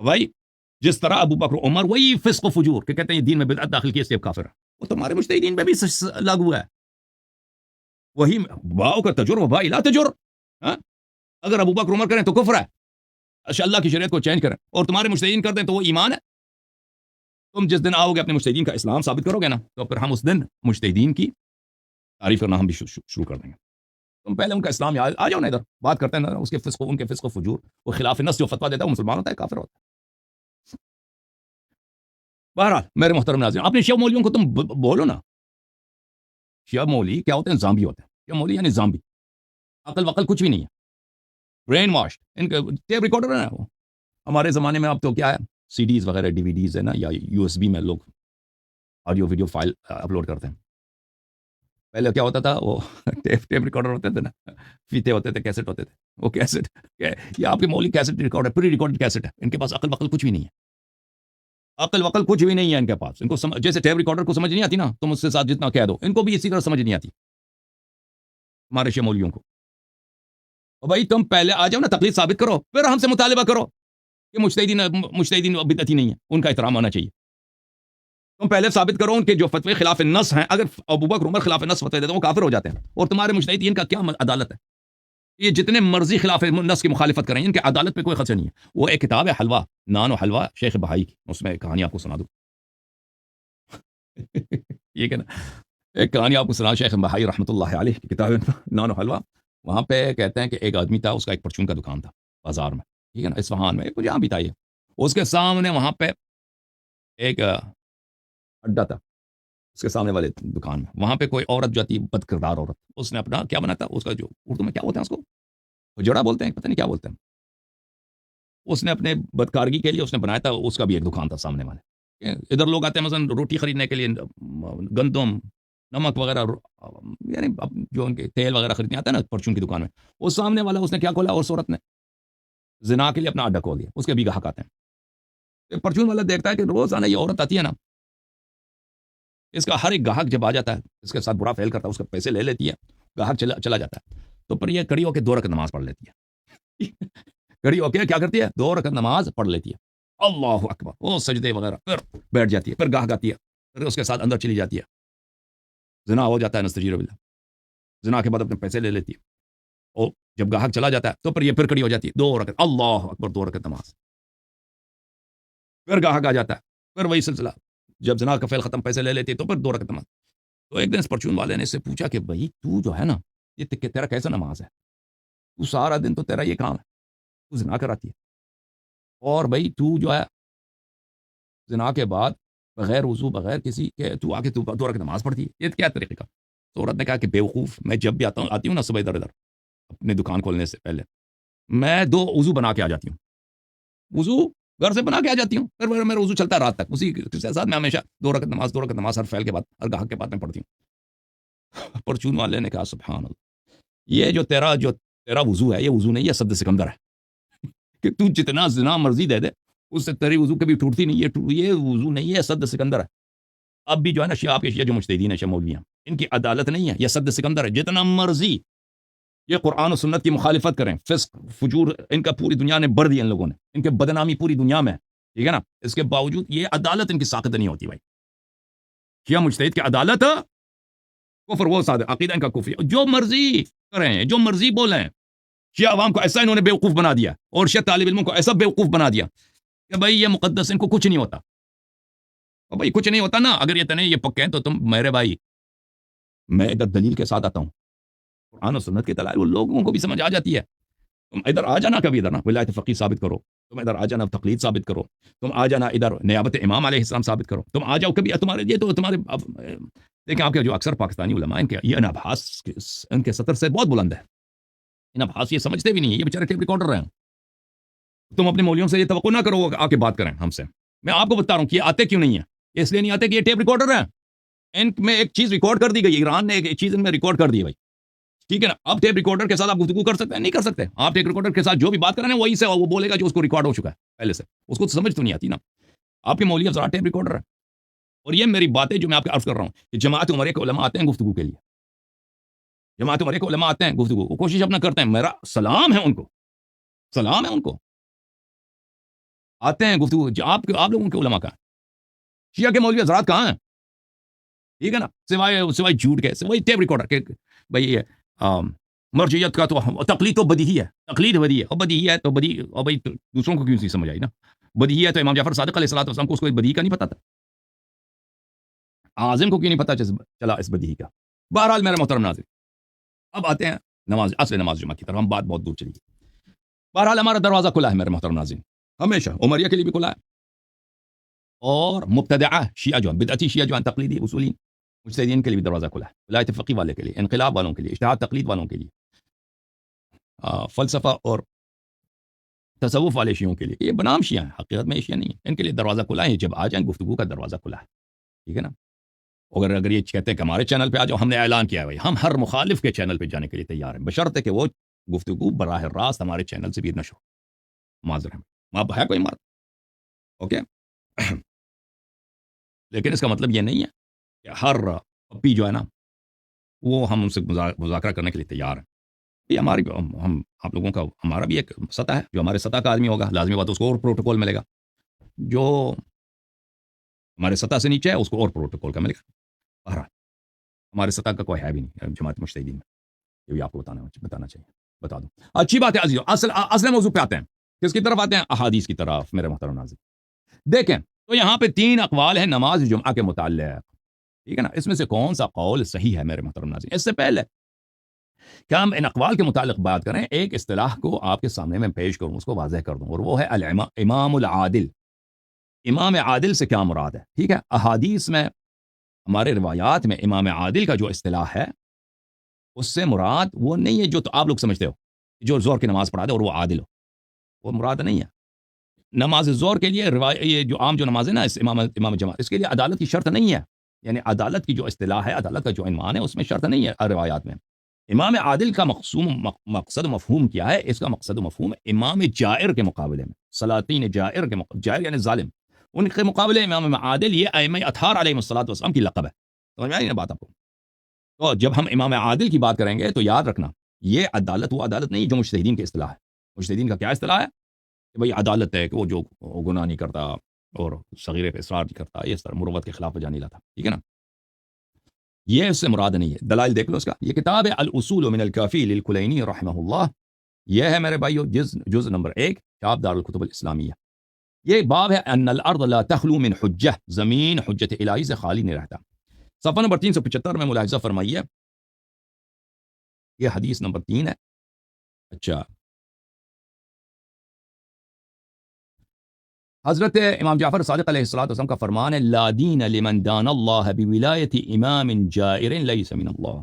A: بھائی۔ جس طرح ابو بکر عمر وہی فسق و فجور کہ کہتے ہیں یہ دین میں بدعت داخل کی اس لیے کافر ہے، وہ تمہارے مجتہدین پہ بھی لاگو ہے، وہی باؤ کا تجر و با لا تجر، ہاں؟ اگر ابو بکر عمر کریں تو کفر ہے، اچھا اللہ کی شریعت کو چینج کریں، اور تمہارے مجتہدین کر دیں تو وہ ایمان ہے۔ تم جس دن آؤ گے اپنے مجتہدین کا اسلام ثابت کرو گے نا، تو پھر ہم اس دن مجتہدین کی تعریف کرنا ہم بھی شروع کر دیں گے۔ تم پہلے ان کا اسلام آ جاؤ نا، ادھر بات کرتے ہیں نا، اس کے فسق ان کے فسق و فجور، وہ خلاف نص جو فتویٰ دیتا ہے وہ مسلمان ہوتا ہے کافر ہوتا ہے؟ بہرحال میرے محترم ناظرین، اپنے شیعہ مولویوں کو تم بولو نا، شیعہ مولوی کیا ہوتے ہیں؟ زامبی ہوتے ہیں. شیعہ مولوی یعنی زامبی، عقل وقل کچھ بھی نہیں ہے، برین واش. ان کا ٹیپ ریکارڈر ہے وہ. ہمارے زمانے میں اب تو کیا ہے، سی ڈیز وغیرہ ڈی وی ڈیز ہے نا، یا یو ایس بی میں لوگ آڈیو ویڈیو فائل اپلوڈ کرتے ہیں. پہلے کیا ہوتا تھا، وہ ٹیپ ریکارڈر ہوتے تھے نا، فیتے ہوتے تھے، کیسٹ ہوتے تھے. وہ کیسٹ یہ آپ کے مولوی کیسٹ ریکارڈ ہے، پری ریکارڈ کیسٹ ہے. ان کے پاس عقل وقل کچھ بھی نہیں ہے، عقل وقل کچھ بھی نہیں ہے ان کے پاس. ان کو جیسے ٹیپ ریکارڈر کو سمجھ نہیں آتی نا، تم اس کے ساتھ جتنا کہہ دو، ان کو بھی اسی طرح سمجھ نہیں آتی ہمارے شیعہ مولویوں کو. اور بھائی تم پہلے آ جاؤ نا، تقلید ثابت کرو، پھر ہم سے مطالبہ کرو کہ مجتہدین بدعتی نہیں ہے، ان کا احترام ہونا چاہیے. تم پہلے ثابت کرو ان کے جو فتوے خلاف نص ہیں. اگر ابوبکر عمر خلاف نص فتوے دیتے ہیں وہ کافر ہو جاتے ہیں، اور تمہارے مجتہدین کا کیا عدالت ہے؟ یہ جتنے مرضی خلاف نص کی مخالفت کریں، ان کے عدالت پہ کوئی خدشہ نہیں ہے. وہ ایک کتاب ہے حلوہ، نان و حلوہ، شیخ بہائی کی، اس میں ایک کہانی آپ کو سنا دوں. یہ کہ نا، ایک کہانی آپ کو سنا، شیخ بہائی رحمۃ اللہ علیہ کی کتاب ہے نان و حلوہ. وہاں پہ کہتے ہیں کہ ایک آدمی تھا، اس کا ایک پرچون کا دکان تھا بازار میں، ٹھیک ہے نا، اصفہان میں، جہاں بھی تھا یہ. اس کے سامنے وہاں پہ ایک اڈا تھا، اس کے سامنے والے دکان میں. وہاں پہ کوئی عورت جو تھی، بد کردار عورت، اس نے اپنا کیا بنا تھا، اس کا جو اردو میں کیا بولتے ہیں اس کو، جڑا بولتے ہیں، پتہ نہیں کیا بولتے ہیں. اس نے اپنے بدکارگی کے لیے اس نے بنایا تھا، اس کا بھی ایک دکان تھا سامنے والے. ادھر لوگ آتے ہیں مثلا روٹی خریدنے کے لیے، گندم، نمک وغیرہ، یعنی جو ان کے تیل وغیرہ خریدنے آتے ہیں نا پرچون کی دکان میں. اس سامنے والا اس نے کیا کھولا، اس عورت نے زنا کے لیے اپنا اڈا کھول دیا. اس کے بھی گاہک آتے ہیں. پرچون والا دیکھتا ہے کہ روزانہ یہ عورت آتی ہے نا، اس کا ہر ایک گاہک جب آ جاتا ہے، اس کے ساتھ برا فیل کرتا ہے، اس کے پیسے لے لیتی ہے، گاہک چلا جاتا ہے. تو پر یہ کڑی ہو کے 2 رکعت نماز پڑھ لیتی ہے. کڑی ہو کے کیا کرتی ہے، 2 رکعت نماز پڑھ لیتی ہے، اللہ اکبر، وہ سجدے وغیرہ، پھر بیٹھ جاتی ہے، پھر گاہک آتی ہے، پھر اس کے ساتھ اندر چلی جاتی ہے. زنا ہو جاتا ہے، نستجیر باللہ. زنا کے بعد اپنے پیسے لے لیتی ہے، اور جب گاہک چلا جاتا ہے تو پھر یہ پھر کڑی ہو جاتی ہے، 2 رکعت، اللہ اکبر، 2 رکعت نماز. پھر گاہک آ جاتا ہے، پھر وہی سلسلہ. جب زنا کا فعل ختم، پیسے لے لیتی ہے، تو پھر 2 رکعت نماز. تو ایک دن اس پرچون والے نے اس سے پوچھا کہ بھائی تو جو ہے نا، یہ تیرا کیسا نماز ہے؟ تو سارا دن تو تیرا یہ کام ہے، تو زنا کراتی ہے، اور بھائی تو جو ہے زنا کے بعد بغیر وضو، بغیر کسی کے، تو آ کے 2 رکعت نماز پڑھتی ہے، یہ کیا طریقہ کا؟ تو عورت نے کہا کہ بے وقوف، میں جب بھی آتی ہوں نا صبح ادھر اپنے دکان کھولنے سے پہلے، میں 2 وضو بنا کے آ جاتی ہوں. وضو گھر سے بنا کے آ جاتی ہوں، پھر میرا وضو چلتا ہے رات تک. اسی کے ساتھ میں ہمیشہ 2 رکعت نماز، 2 رکعت نماز ہر فعل کے بعد، ہر گاہک کے بعد میں پڑھتی ہوں. پرچون والے نے کہا سبحان اللہ، یہ جو تیرا وضو ہے، یہ وضو نہیں ہے، سد سکندر ہے. کہ تو جتنا زنا مرضی دے دے، اس سے تیری وضو کبھی ٹوٹتی نہیں. یہ وضو نہیں ہے، سد سکندر ہے. اب بھی جو ہے نا شیعہ، آپ کے شیعہ جو مجتہدین ہیں، شیعہ مولویاں، ان کی عدالت نہیں ہے، یہ سد سکندر ہے. جتنا مرضی یہ قرآن و سنت کی مخالفت کریں، فسق فجور ان کا پوری دنیا نے بڑھ دیا، ان لوگوں نے، ان کے بدنامی پوری دنیا میں، ٹھیک ہے نا. اس کے باوجود یہ عدالت ان کی ساقط نہیں ہوتی. بھائی شیعہ مجتہد کی عدالت کفر، وہ صادق عقیدہ ان کا کفر، جو مرضی کریں، جو مرضی بولیں. شیعہ عوام کو ایسا انہوں نے بیوقوف بنا دیا، اور شیعہ طالب علموں کو ایسا بیوقوف بنا دیا کہ بھائی یہ مقدس، ان کو کچھ نہیں ہوتا. اور بھائی کچھ نہیں ہوتا نا، اگر یہ تنے یہ پکے ہیں تو تم میرے بھائی، میں ادھر دلیل کے ساتھ آتا ہوں، قرآن و سنت کے دلائل، وہ لوگوں کو بھی سمجھ آ جاتی ہے. تم ادھر آ جانا، کبھی ادھر نا ولایت فقیہ ثابت کرو، تم ادھر آ جانا تقلید ثابت کرو، تم آ جانا ادھر نیابت امام علیہ السلام ثابت کرو، تم آ جاؤ کبھی. تمہارے یہ تو تمہارے دیکھیں، آپ کے جو اکثر پاکستانی علماء ان کے یہ انابھاس ان کے سطر سے بہت بلند ہے. انابھاس یہ سمجھتے بھی نہیں، یہ بیچارے ٹیپ ریکارڈر ہیں. تم اپنے مولویوں سے یہ توقع نہ کرو آ کے بات کریں ہم سے. میں آپ کو بتا رہا ہوں کہ یہ آتے کیوں نہیں ہیں، اس لیے نہیں آتے کہ یہ ٹیپ ریکارڈر ہیں. ان میں ایک چیز ریکارڈ کر دی گئی، ایران نے ایک چیز ان میں ریکارڈ کر دی ہے بھائی، ٹھیک ہے نا. اب ٹیپ ریکارڈر کے ساتھ آپ گفتگو کر سکتے ہیں؟ نہیں کر سکتے. آپ ٹیپ ریکارڈر کے ساتھ جو بھی بات کر رہے ہیں وہی سے وہ بولے گا جو اس کو ریکارڈ ہو چکا ہے پہلے سے. اس کو تو سمجھ تو نہیں آتی نا. آپ کے مولوی افضل ٹیپ ریکارڈر ہے. اور یہ میری باتیں جو میں آپ کو عرض کر رہا ہوں کہ جماعت عمرے کے علماء آتے ہیں گفتگو کے لیے، جماعت عمرے کے علماء آتے ہیں گفتگو، وہ کوشش اپنا کرتے ہیں، میرا سلام ہے ان کو، سلام ہے ان کو، آتے ہیں گفتگو. آپ لوگوں کے علماء کہاں ہیں؟ شیعہ کے مولوی حضرات کہاں ہیں؟ ٹھیک ہے نا. سوائے جھوٹ کے، سوائے ٹیپ ریکارڈر کے. بھائی مرجعیت کا تو تقلید تو بدی ہی ہے، تقلید بدی ہے، اور بدی ہی ہے تو بدی، اور بھائی دوسروں کو کیوں نہیں سمجھ آئی نا. بدی ہی ہے تو امام جعفر صادق علیہ الصلوۃ والسلام کو اس کو بدی کا نہیں پتا تھا، اعظم کو کیوں نہیں پتا چلا اس بدی کا. بہرحال میرے محترم ناظرین، اب آتے ہیں نماز، اصل نماز جمعہ کی طرف. ہم بات بہت دور چلی گئی. بہرحال ہمارا دروازہ کھلا ہے میرے محترم ناظرین، ہمیشہ عمریہ کے لیے بھی کھلا ہے، اور مبتدعہ شیعہ جو ہیں، بدعتی شیعہ جو ہیں، تقلیدی اصولین، مجتہدین کے لیے بھی دروازہ کھلا ہے، ولایت فقی والے کے لیے، انقلاب والوں کے لیے، اجتہاد تقلید والوں کے لیے، فلسفہ اور تصوف والے شیعوں کے لیے، یہ بنام شیعہ ہیں، حقیقت میں یہ شیعہ نہیں ہیں، ان کے لیے دروازہ کھلا ہے، جب آ جائیں گفتگو کا دروازہ کھلا ہے، ٹھیک ہے نا؟ اگر یہ کہتے ہیں کہ ہمارے چینل پہ آ جاؤ، ہم نے اعلان کیا ہے بھائی ہم ہر مخالف کے چینل پہ جانے کے لیے تیار ہیں، بشرطے کہ وہ گفتگو براہ راست ہمارے چینل سے بھی نشر ہو، معذر ہے، وہاں ہے کوئی مرد، اوکے؟ لیکن اس کا مطلب یہ نہیں ہے کہ ہر پپی جو ہے نا وہ ہم ان سے مذاکرہ کرنے کے لیے تیار ہیں، یہ ہماری ہم آپ لوگوں کا ہمارا بھی ایک سطح ہے، جو ہمارے سطح کا آدمی ہوگا لازمی بات اس کو اور پروٹوکول ملے گا، جو ہمارے سطح سے نیچے ہے اس کو اور پروٹوکول کا ملے گا، بہرحال ہمارے سطح کا کوئی ہے بھی نہیں جماعت مجتہدین میں، یہ بھی آپ کو بتانا چاہیے، بتا دوں۔ اچھی بات ہے عزیزو، اصل موضوع پہ آتے ہیں، کس کی طرف آتے ہیں؟ احادیث کی طرف میرے محترم ناظرین۔ دیکھیں تو یہاں پہ 3 اقوال ہیں نماز جمعہ کے متعلق، ٹھیک ہے نا؟ اس میں سے کون سا قول صحیح ہے میرے محترم ناظرین؟ اس سے پہلے کہ ہم ان اقوال کے متعلق بات کریں، ایک اصطلاح کو آپ کے سامنے میں پیش کروں، اس کو واضح کر دوں، اور وہ ہے امام العادل۔ امام عادل سے کیا مراد ہے؟ ٹھیک ہے، احادیث میں، ہمارے روایات میں امام عادل کا جو اصطلاح ہے اس سے مراد وہ نہیں ہے جو تو آپ لوگ سمجھتے ہو، جو زور کی نماز پڑھا دے اور وہ عادل ہو، وہ مراد نہیں ہے۔ نماز زور کے لیے یہ جو عام جو نماز ہے نا، اس امام جماعت، اس کے لیے عدالت کی شرط نہیں ہے، یعنی عدالت کی جو اصطلاح ہے، عدالت کا جو عنوان ہے، اس میں شرط نہیں ہے روایات میں۔ امام عادل کا مقصد و مفہوم کیا ہے؟ اس کا مقصد و مفہوم امام جائر کے مقابلے میں، سلاطین جائر کے جائر یعنی ظالم، ان کے مقابلے امام عادل یہ ائمہ اطہار علیہ الصلوۃ کی لقب ہے، سمجھ میں آئی نا بات آپ کو؟ تو جب ہم امام عادل کی بات کریں گے تو یاد رکھنا یہ عدالت وہ عدالت نہیں جو مجتہدین کی اصطلاح ہے۔ مجتہدین کا کیا اصطلاح ہے کہ بھئی عدالت ہے کہ وہ جو گناہ نہیں کرتا اور صغیرے پہ اصرار نہیں کرتا، یہ طرح مروت کے خلاف جا نہیں لاتا، ٹھیک ہے نا؟ یہ اس سے مراد نہیں ہے، دلائل دیکھ لو اس کا۔ یہ کتاب ہے الاصول من الکافی للکلینی رحمہ اللہ، یہ ہے میرے بھائیو جز نمبر 1، چاپ دار الکتب الاسلامیہ۔ یہ باب ہے ان الارض لا تخلو من حجہ، زمین حجت الہی سے خالی نہیں رہتا۔ صفحہ نمبر 375 میں ملاحظہ فرمائیے، یہ حدیث نمبر 3 ہے۔ اچھا، حضرت امام جعفر صادق علیہ السلام کا فرمان ہے، لا دین لمن دان اللہ بولایت امام جائر لیس من اللہ،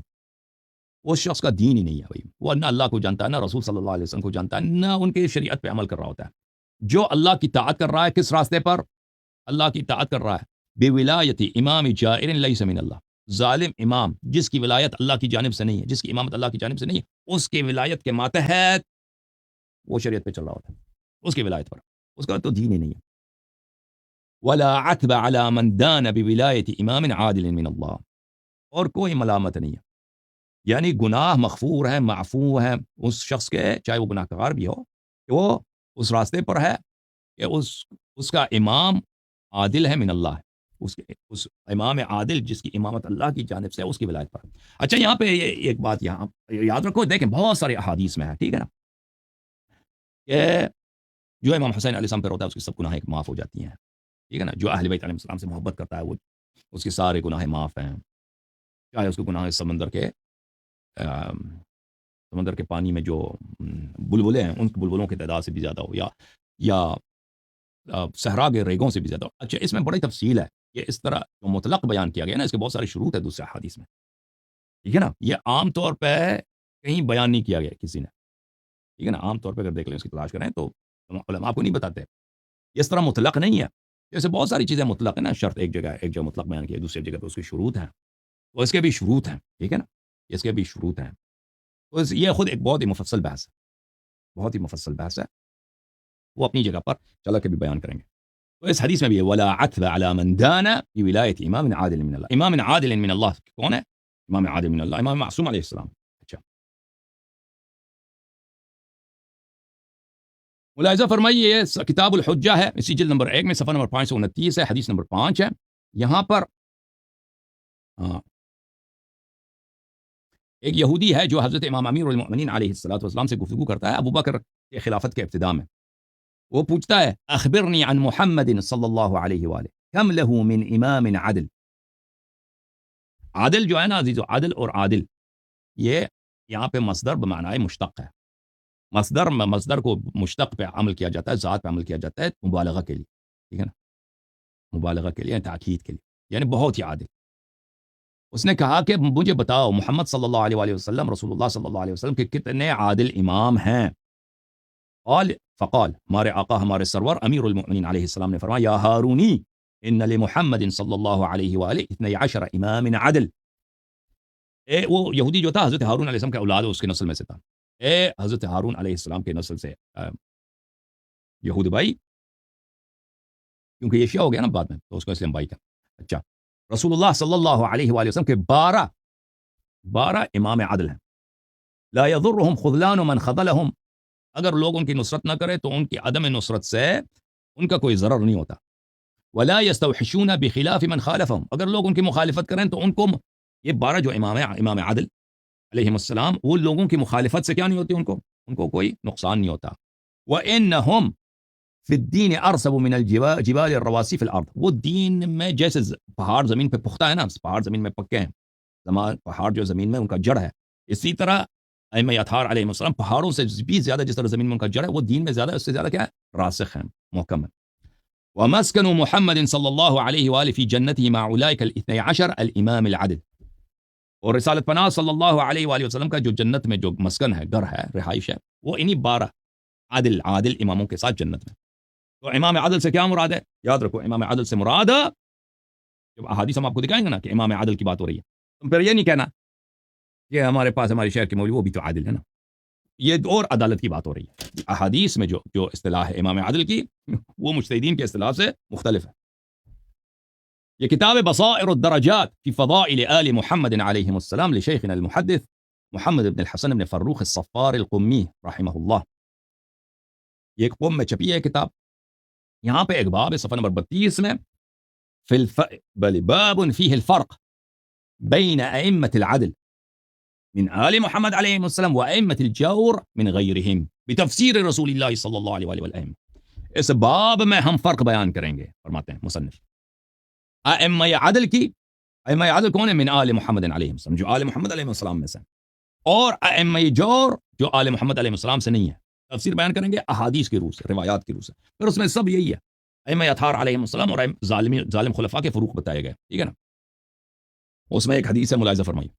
A: اس شخص کا دین ہی نہیں ہے بھائی، وہ نہ اللہ کو جانتا ہے، نہ رسول صلی اللہ علیہ وسلم کو جانتا ہے، نہ ان کے شریعت پہ عمل کر رہا ہوتا ہے۔ جو اللہ کی طاعت کر رہا ہے کس راستے پر؟ اللہ کی طاعت کر رہا ہے بولایت امام جائر لیس من اللہ، ظالم امام جس کی ولایت اللہ کی جانب سے نہیں ہے، جس کی امامت اللہ کی جانب سے نہیں ہے، اس کی ولایت کے ماتحت وہ شریعت پہ چل رہا ہوتا ہے، اس کی ولایت پر، اس کا تو دین ہی نہیں ہے۔ ولا عتب على من دان بولایت امام عادل من اللہ، اور کوئی ملامت نہیں ہے، یعنی گناہ مغفور ہے، معفو ہے اس شخص کے، چاہے وہ گناہ گار بھی ہو، کہ وہ اس راستے پر ہے کہ اس کا امام عادل ہے من اللہ، اس امام عادل جس کی امامت اللہ کی جانب سے ہے، اس کی ولایت پر۔ اچھا یہاں پہ ایک بات یہاں یاد رکھو، دیکھیں بہت سارے احادیث میں ہے، ٹھیک ہے نا، کہ جو امام حسین علیہ السلام پر ہوتا ہے اس کی سب گناہیں معاف ہو جاتی ہیں، ٹھیک ہے نا؟ جو اہل بیت علیہ السلام سے محبت کرتا ہے وہ اس کے سارے گناہ معاف ہیں، چاہے اس کے گناہ سمندر کے پانی میں جو بلبلے ہیں ان بلبلوں کی تعداد سے بھی زیادہ ہو، یا صحرا کے ریگوں سے بھی زیادہ ہو۔ اچھا اس میں بڑی تفصیل ہے کہ اس طرح جو مطلق بیان کیا گیا نا، اس کے بہت سارے شروط ہے دوسرے حدیث میں، ٹھیک ہے نا؟ یہ عام طور پہ کہیں بیان نہیں کیا گیا کسی نے، ٹھیک ہے نا؟ عام طور پہ اگر دیکھ لیں اس کی تلاش کریں تو علماء کو نہیں بتاتے، اس طرح مطلق نہیں ہے، جیسے بہت ساری چیزیں مطلق ہے نا، شرط ایک جگہ مطلق بیان کیا، دوسری جگہ پہ اس کے شروط ہیں، تو اس کے بھی شروط ہیں، ٹھیک ہے نا؟ اس کے بھی شروط ہیں، تو یہ خود ایک بہت ہی مفصل بحث ہے، بہت ہی مفصل بحث ہے، وہ اپنی جگہ پر چلا کے بھی بیان کریں گے۔ تو اس حدیث میں بھی ہے ولا عتب على من دان بولایت امام عادل من اللہ، امام عادل من اللہ کون ہے؟ امام عادل من اللہ، امام معصوم علیہ السلام۔ اچھا ملاحظہ فرمائیے، یہ کتاب الحجہ ہے، اسی جلد نمبر 1 میں صفحہ نمبر 529 ہے، حدیث نمبر 5 ہے، یہاں پر ایک یہودی ہے جو حضرت امام امیر المؤمنین علیہ السلام سے گفتگو کرتا ہے ابو بکر کے خلافت کے ابتداء میں، وہ پوچھتا ہے اخبرنی عن محمد صلی اللہ علیہ وآلہ کم له من امام عدل، عادل جو ہے نا عزیزو، عادل اور عادل یہ یہاں پہ مصدر بمعنی مشتق ہے، مصدر کو مشتق پہ عمل کیا جاتا ہے، ذات پہ عمل کیا جاتا ہے مبالغہ کے لیے، ٹھیک ہے نا؟ مبالغہ کے لیے، تاکید کے لیے، یعنی بہت ہی عادل. اس نے کہا کہ مجھے بتاؤ محمد صلی اللہ علیہ وآلہ وسلم، رسول اللہ صلی اللہ علیہ وسلم کے کتنے عادل امام ہیں. قال فقال، ہمارے آقا ہمارے سرور امیر المؤمنین علیہ السلام نے فرمایا، یا ہارونی ان لمحمد صلی اللہ علیہ وآلہ 12 امام عدل. وہ یہودی جو تھا حضرت ہارون علیہ السلام کے اولاد اس کے نسل میں سے تھا. حضرت ہارون علیہ السلام کے نسل سے یہود بھائی، کیونکہ یہ شیعہ ہو گیا نا بعد میں، تو اس کو اسلام بھائی کا. اچھا، رسول اللہ صلی اللہ علیہ وآلہ وسلم کے 12 امام عدل ہیں. لا يضرهم خذلان من خذلهم، اگر لوگ ان کی نصرت نہ کرے تو ان کی عدم نصرت سے ان کا کوئی ضرر نہیں ہوتا. ولا يستوحشون بخلاف من خالفهم، اگر لوگ ان کی مخالفت کریں تو ان کو، یہ 12 جو امام عدل علیہم السلام، وہ لوگوں کی مخالفت سے کیا نہیں ہوتی، ان کو کوئی نقصان نہیں ہوتا. وَإِنَّهُمْ فی الدین ارسب من الجبال الرواسي فی الارض، وہ دین میں جیسے پہاڑ زمین پہ پختہ ہے نا، پہاڑ زمین میں پکے ہیں، پہاڑ جو زمین میں ان کا جڑ ہے، اسی طرح ائمہ اطہار علیہم السلام پہاڑوں سے بھی زیادہ جس طرح زمین میں ان کا جڑ ہے، وہ دین میں زیادہ، اس سے زیادہ کیا ہے، راسخ ہیں، محکم ہیں. ومسکن محمد صلی اللہ علیہ وآلہ فی جنته مع اولئک الاثنی عشر الامام العدل، اور رسالت پناہ صلی اللہ علیہ وآلہ وسلم کا جو جنت میں جو مسکن ہے، گھر ہے، رہائش ہے، وہ انہی 12 عادل اماموں کے ساتھ جنت میں. تو امام عادل سے کیا مراد ہے؟ یاد رکھو، امام عادل سے مراد، جب احادیث ہم آپ کو دکھائیں گے نا کہ امام عادل کی بات ہو رہی ہے، تم پھر یہ نہیں کہنا کہ ہمارے پاس ہمارے شہر کے مولوی وہ بھی تو عادل ہے نا، یہ اور عدالت کی بات ہو رہی ہے. احادیث میں جو اصطلاح ہے امام عادل کی، وہ مجتہدین کے اصطلاح سے مختلف ہے. یہ کتاب بصائر الدرجات فی فضائل آل محمد علیہم السلام لشیخنا المحدث محمد بن الحسن بن فروخ الصفار القمی رحمہ اللہ، یہ ایک قم میں چھپی ہے کتاب. یہاں پہ ایک باب ہے صفحہ نمبر 32 میں، باب فیہ الفرق بین ائمة العدل من آل محمد علیہ السلام و ائمة الجور من غیرہم بتفسیر رسول اللہ صلی اللہ علیہ وآلہ. اس باب میں ہم فرق بیان کریں گے، فرماتے ہیں مصنف، ائمہ عدل کی. ائمہ عدل کون ہے؟ من آل محمد علیہ السلام، جو آل محمد علیہ السلام میں سے، اور ائمہ جور جو آل محمد علیہ السلام سے نہیں ہے. تفسیر بیان کریں گے احادیث کی روح سے، روایات کی روح سے. پھر اس میں سب یہی ہے، ائمہ اطہار علیہم السلام اور ظالم خلفاء کے فروق بتائے گئے، ٹھیک ہے نا. اس میں ایک حدیث ہے، ملاحظہ فرمائیے.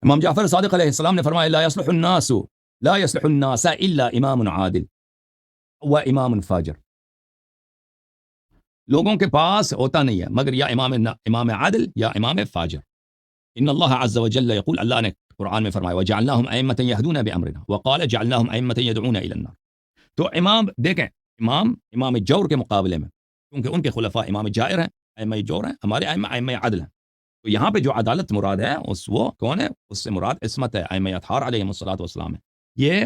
A: امام جعفر صادق علیہ السلام نے فرمایا، لا يصلح الناس الا امام عادل و امام فاجر، لوگوں کے پاس ہوتا نہیں ہے مگر یا امام عادل یا امام فاجر. ان اللہ عز وجل یقول، اللہ نے قرآن میں فرمایا، وجعلناہم ائمۃ یہدون بامرنا وقال جعلناہم ائمۃ یدعون الی النار. تو امام دیکھیں، امام جور کے مقابلے میں، کیونکہ ان کے خلفاء امام جائر ہیں، ائمہ جور ہیں، ہمارے ائمہ عدل ہیں. تو یہاں پہ جو عدالت مراد ہے وہ کون ہے؟ اس سے مراد عصمت ہے، ائمہ اطہار علیہم الصلوۃ والسلام ہے. یہ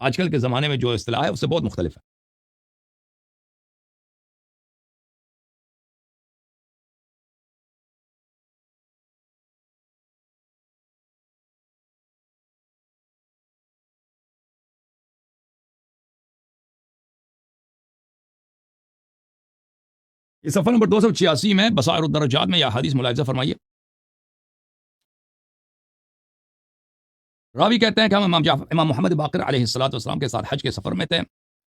A: آج کل کے زمانے میں جو اصطلاح ہے اس سے بہت مختلف ہے. یہ صفحہ نمبر 286 میں بصائر الدرجات میں یہ حدیث ملاحظہ فرمائیے. راوی کہتے ہیں کہ ہم امام محمد باقر علیہ الصلوۃ والسلام کے ساتھ حج کے سفر میں تھے،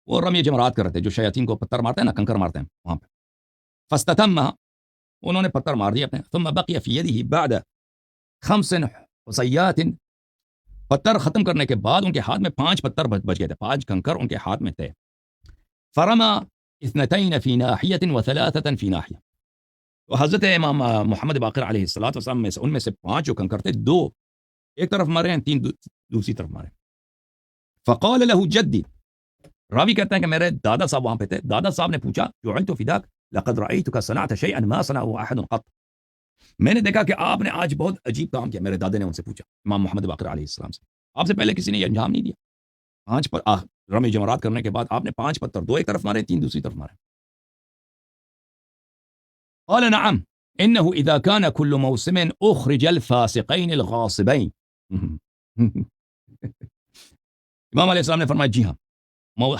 A: وہ رمی جمرات کر رہے تھے، جو شیاطین کو پتھر مارتے ہیں نا، کنکر مارتے ہیں وہاں پہ. فاستتمها، انہوں نے پتھر مار دیا اپنے. ثم بقي في يده بعد 5 حصيات، پتھر ختم کرنے کے بعد ان کے ہاتھ میں 5 پتھر بچ گئے تھے، 5 کنکر ان کے ہاتھ میں تھے. فرما 2 في ناحية و3 في ناحية، تو حضرت امام محمد باقر علیہ الصلوۃ والسلام میں سے، ان میں سے 5 جو کنکر تھے، 2 ایک طرف مارے ہیں، 3 دوسری طرف مارے. فقال له جدی، راوی کہتے ہیں کہ میرے دادا صاحب وہاں پہ تھے، دادا صاحب نے پوچھا، جعلت فداک لقد رأيتك صنعت شيئا ما صنعه احد قط، میں نے دیکھا کہ آپ نے آج بہت عجیب کام کیا. میرے دادے نے ان سے پوچھا، امام محمد باقر علیہ السلام سے، آپ سے پہلے کسی نے یہ انجام نہیں دیا. 5 پر رمی جمرات کرنے کے بعد آپ نے 5 پتھر، 2 ایک طرف مارے، 3 دوسری طرف مارے. قال نعم انه اذا كان كل موسم اخرج الفاسقين الغاصبين. امام علیہ السلام نے فرمایا، جی ہاں،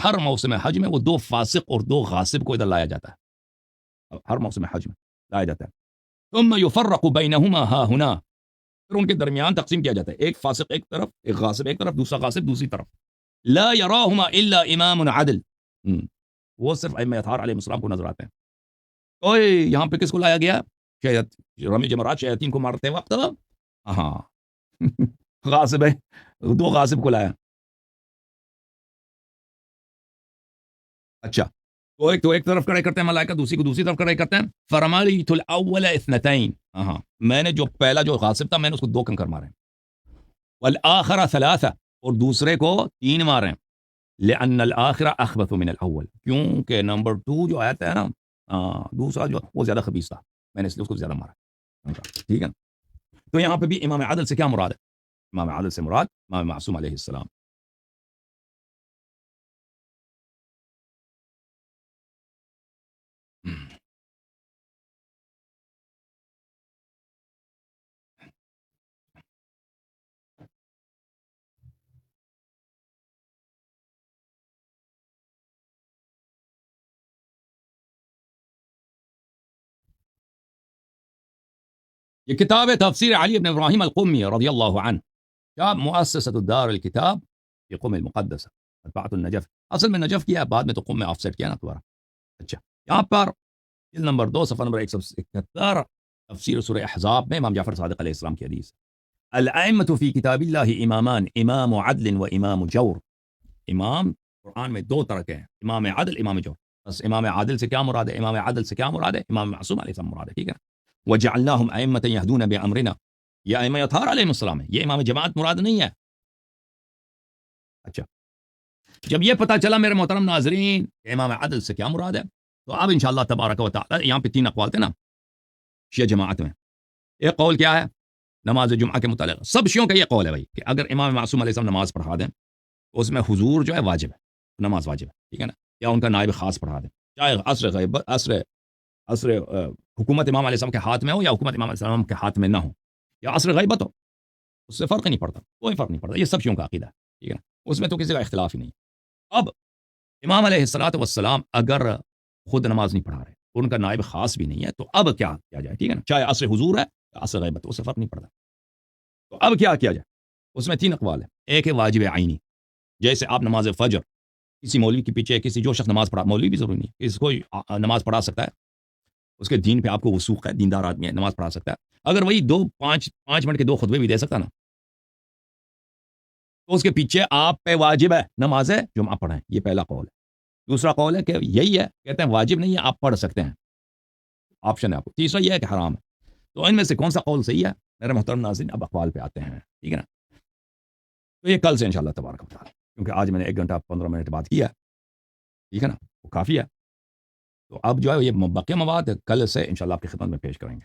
A: ہر موسم حج میں وہ 2 فاسق اور 2 غاصب کو ادھر لایا جاتا ہے، ہر موسم حج میں لایا جاتا ہے. ثم يفرق بينهما ها هنا، پھر ان کے درمیان تقسیم کیا جاتا ہے، ایک فاسق ایک طرف، ایک غاصب ایک طرف، دوسرا غاصب دوسری طرف. لا يراهما الا امام عدل، وہ صرف ائمہ اطہار علیہ السلام کو نظر آتے ہیں، اوئے یہاں پہ کس کو لایا گیا؟ رمی جمرات شیاطین کو مارتے وقت ہاں غاصب ہے، دو غاصب کو لایا. اچھا تو ایک طرف کڑے کرتے ہیں ملائکہ، دوسری کو دوسری طرف کڑے کرتے ہیں. فرمالیت الاول اثنتین، ہاں میں نے جو پہلا جو غاصب تھا میں نے اس کو 2 کنکر مارے، والآخر ثلاثہ اور دوسرے کو 3 مارے. لأن الآخر اخبث من الاول، کیونکہ نمبر 2 جو آیت ہے نا، دوسرا جو وہ زیادہ خبیث تھا، میں نے اس لیے اس کو زیادہ مارا. ٹھیک ہے. تو یہاں پہ بھی امام عادل سے کیا مراد ہے؟ امام عادل سے مراد امام معصوم علیہ السلام. یہ کتاب ہے تفسیر علی بن ابراہیم القمی رضی اللہ عنہ، کتاب مؤسسۃ الدار الکتاب في قم المقدسہ، مطبعۃ النجف. اصل میں نجف کیا، بعد میں تو قم میں آف سیٹ کیا نا دوبارہ. اچھا یہاں پر جلد نمبر 2 صفحہ نمبر 171 تفسیر سورہ احزاب میں امام جعفر صادق علیہ السلام کی حدیث. الائمۃ فی کتاب اللہ امامان، امام عدل و امام جور. امام قرآن میں 2 طرح کے ہیں، امام عدل، امام جور. بس امام عادل سے کیا مراد ہے؟ امام عادل سے کیا مراد ہے؟ امام معصوم علیہ السلام مراد ہے. ٹھیک ہے. وجعلناہم ائمۃ یہدون بامرنا، یہ ائمہ اطہار علیہ السلام ہے، یہ امام جماعت مراد نہیں ہے. اچھا جب یہ پتہ چلا میرے محترم ناظرین امام عدل سے کیا مراد ہے، تو اب انشاءاللہ تبارک و تعالی یہاں پہ 3 اقوال تھے نا شیعہ جماعت میں. ایک قول کیا ہے نماز جمعہ کے متعلق، سب شیعوں کا یہ قول ہے بھائی کہ اگر امام معصوم علیہ السلام نماز پڑھا دیں تو اس میں حضور جو ہے واجب ہے، نماز واجب ہے. ٹھیک ہے نا. یا ان کا نائب خاص پڑھا دیں، چاہے عصر غیبت عصر حکومت امام علیہ السلام کے ہاتھ میں ہو یا حکومت امام علیہ السلام کے ہاتھ میں نہ ہو، یا عصر غیبت ہو، اس سے فرق ہی نہیں پڑتا، کوئی فرق نہیں پڑتا. یہ سب شیعوں کا عقیدہ ہے. ٹھیک ہے نا. اس میں تو کسی کا اختلاف ہی نہیں. اب امام علیہ الصلوۃ والسلام اگر خود نماز نہیں پڑھا رہے، ان کا نائب خاص بھی نہیں ہے، تو اب کیا کیا جائے؟ ٹھیک ہے نا. چاہے عصر حضور ہے یا عصر غیبت، اس سے فرق نہیں پڑتا. تو اب کیا کیا جائے؟ اس میں 3 اقوال ہیں. ایک ہے واجب عینی، جیسے آپ نماز فجر کسی مولوی کے پیچھے کسی جو شخص نماز پڑھا، مولوی بھی ضروری نہیں، کسی کوئی نماز پڑھا سکتا ہے، اس کے دین پہ آپ کو وثوق ہے، دیندار آدمی ہے، نماز پڑھا سکتا ہے. اگر وہی 5 منٹ کے 2 خطبے بھی دے سکتا نا، تو اس کے پیچھے آپ پہ واجب ہے نماز جمعہ پڑھیں. یہ پہلا قول ہے. دوسرا قول ہے کہ یہی ہے، کہتے ہیں واجب نہیں ہے، آپ پڑھ سکتے ہیں، آپشن ہے آپ کو. تیسرا یہ ہے کہ حرام ہے. تو ان میں سے کون سا قول صحیح ہے میرے محترم ناظرین؟ اب اقوال پہ آتے ہیں. ٹھیک ہے نا. تو یہ کل سے انشاءاللہ تبارک و تعالی، کیونکہ آج میں نے 1 گھنٹہ 15 منٹ بات کیا. ٹھیک ہے نا، وہ کافی ہے. تو اب جو ہے یہ بقیہ مواد کل سے انشاءاللہ آپ کی خدمت میں پیش کریں گے.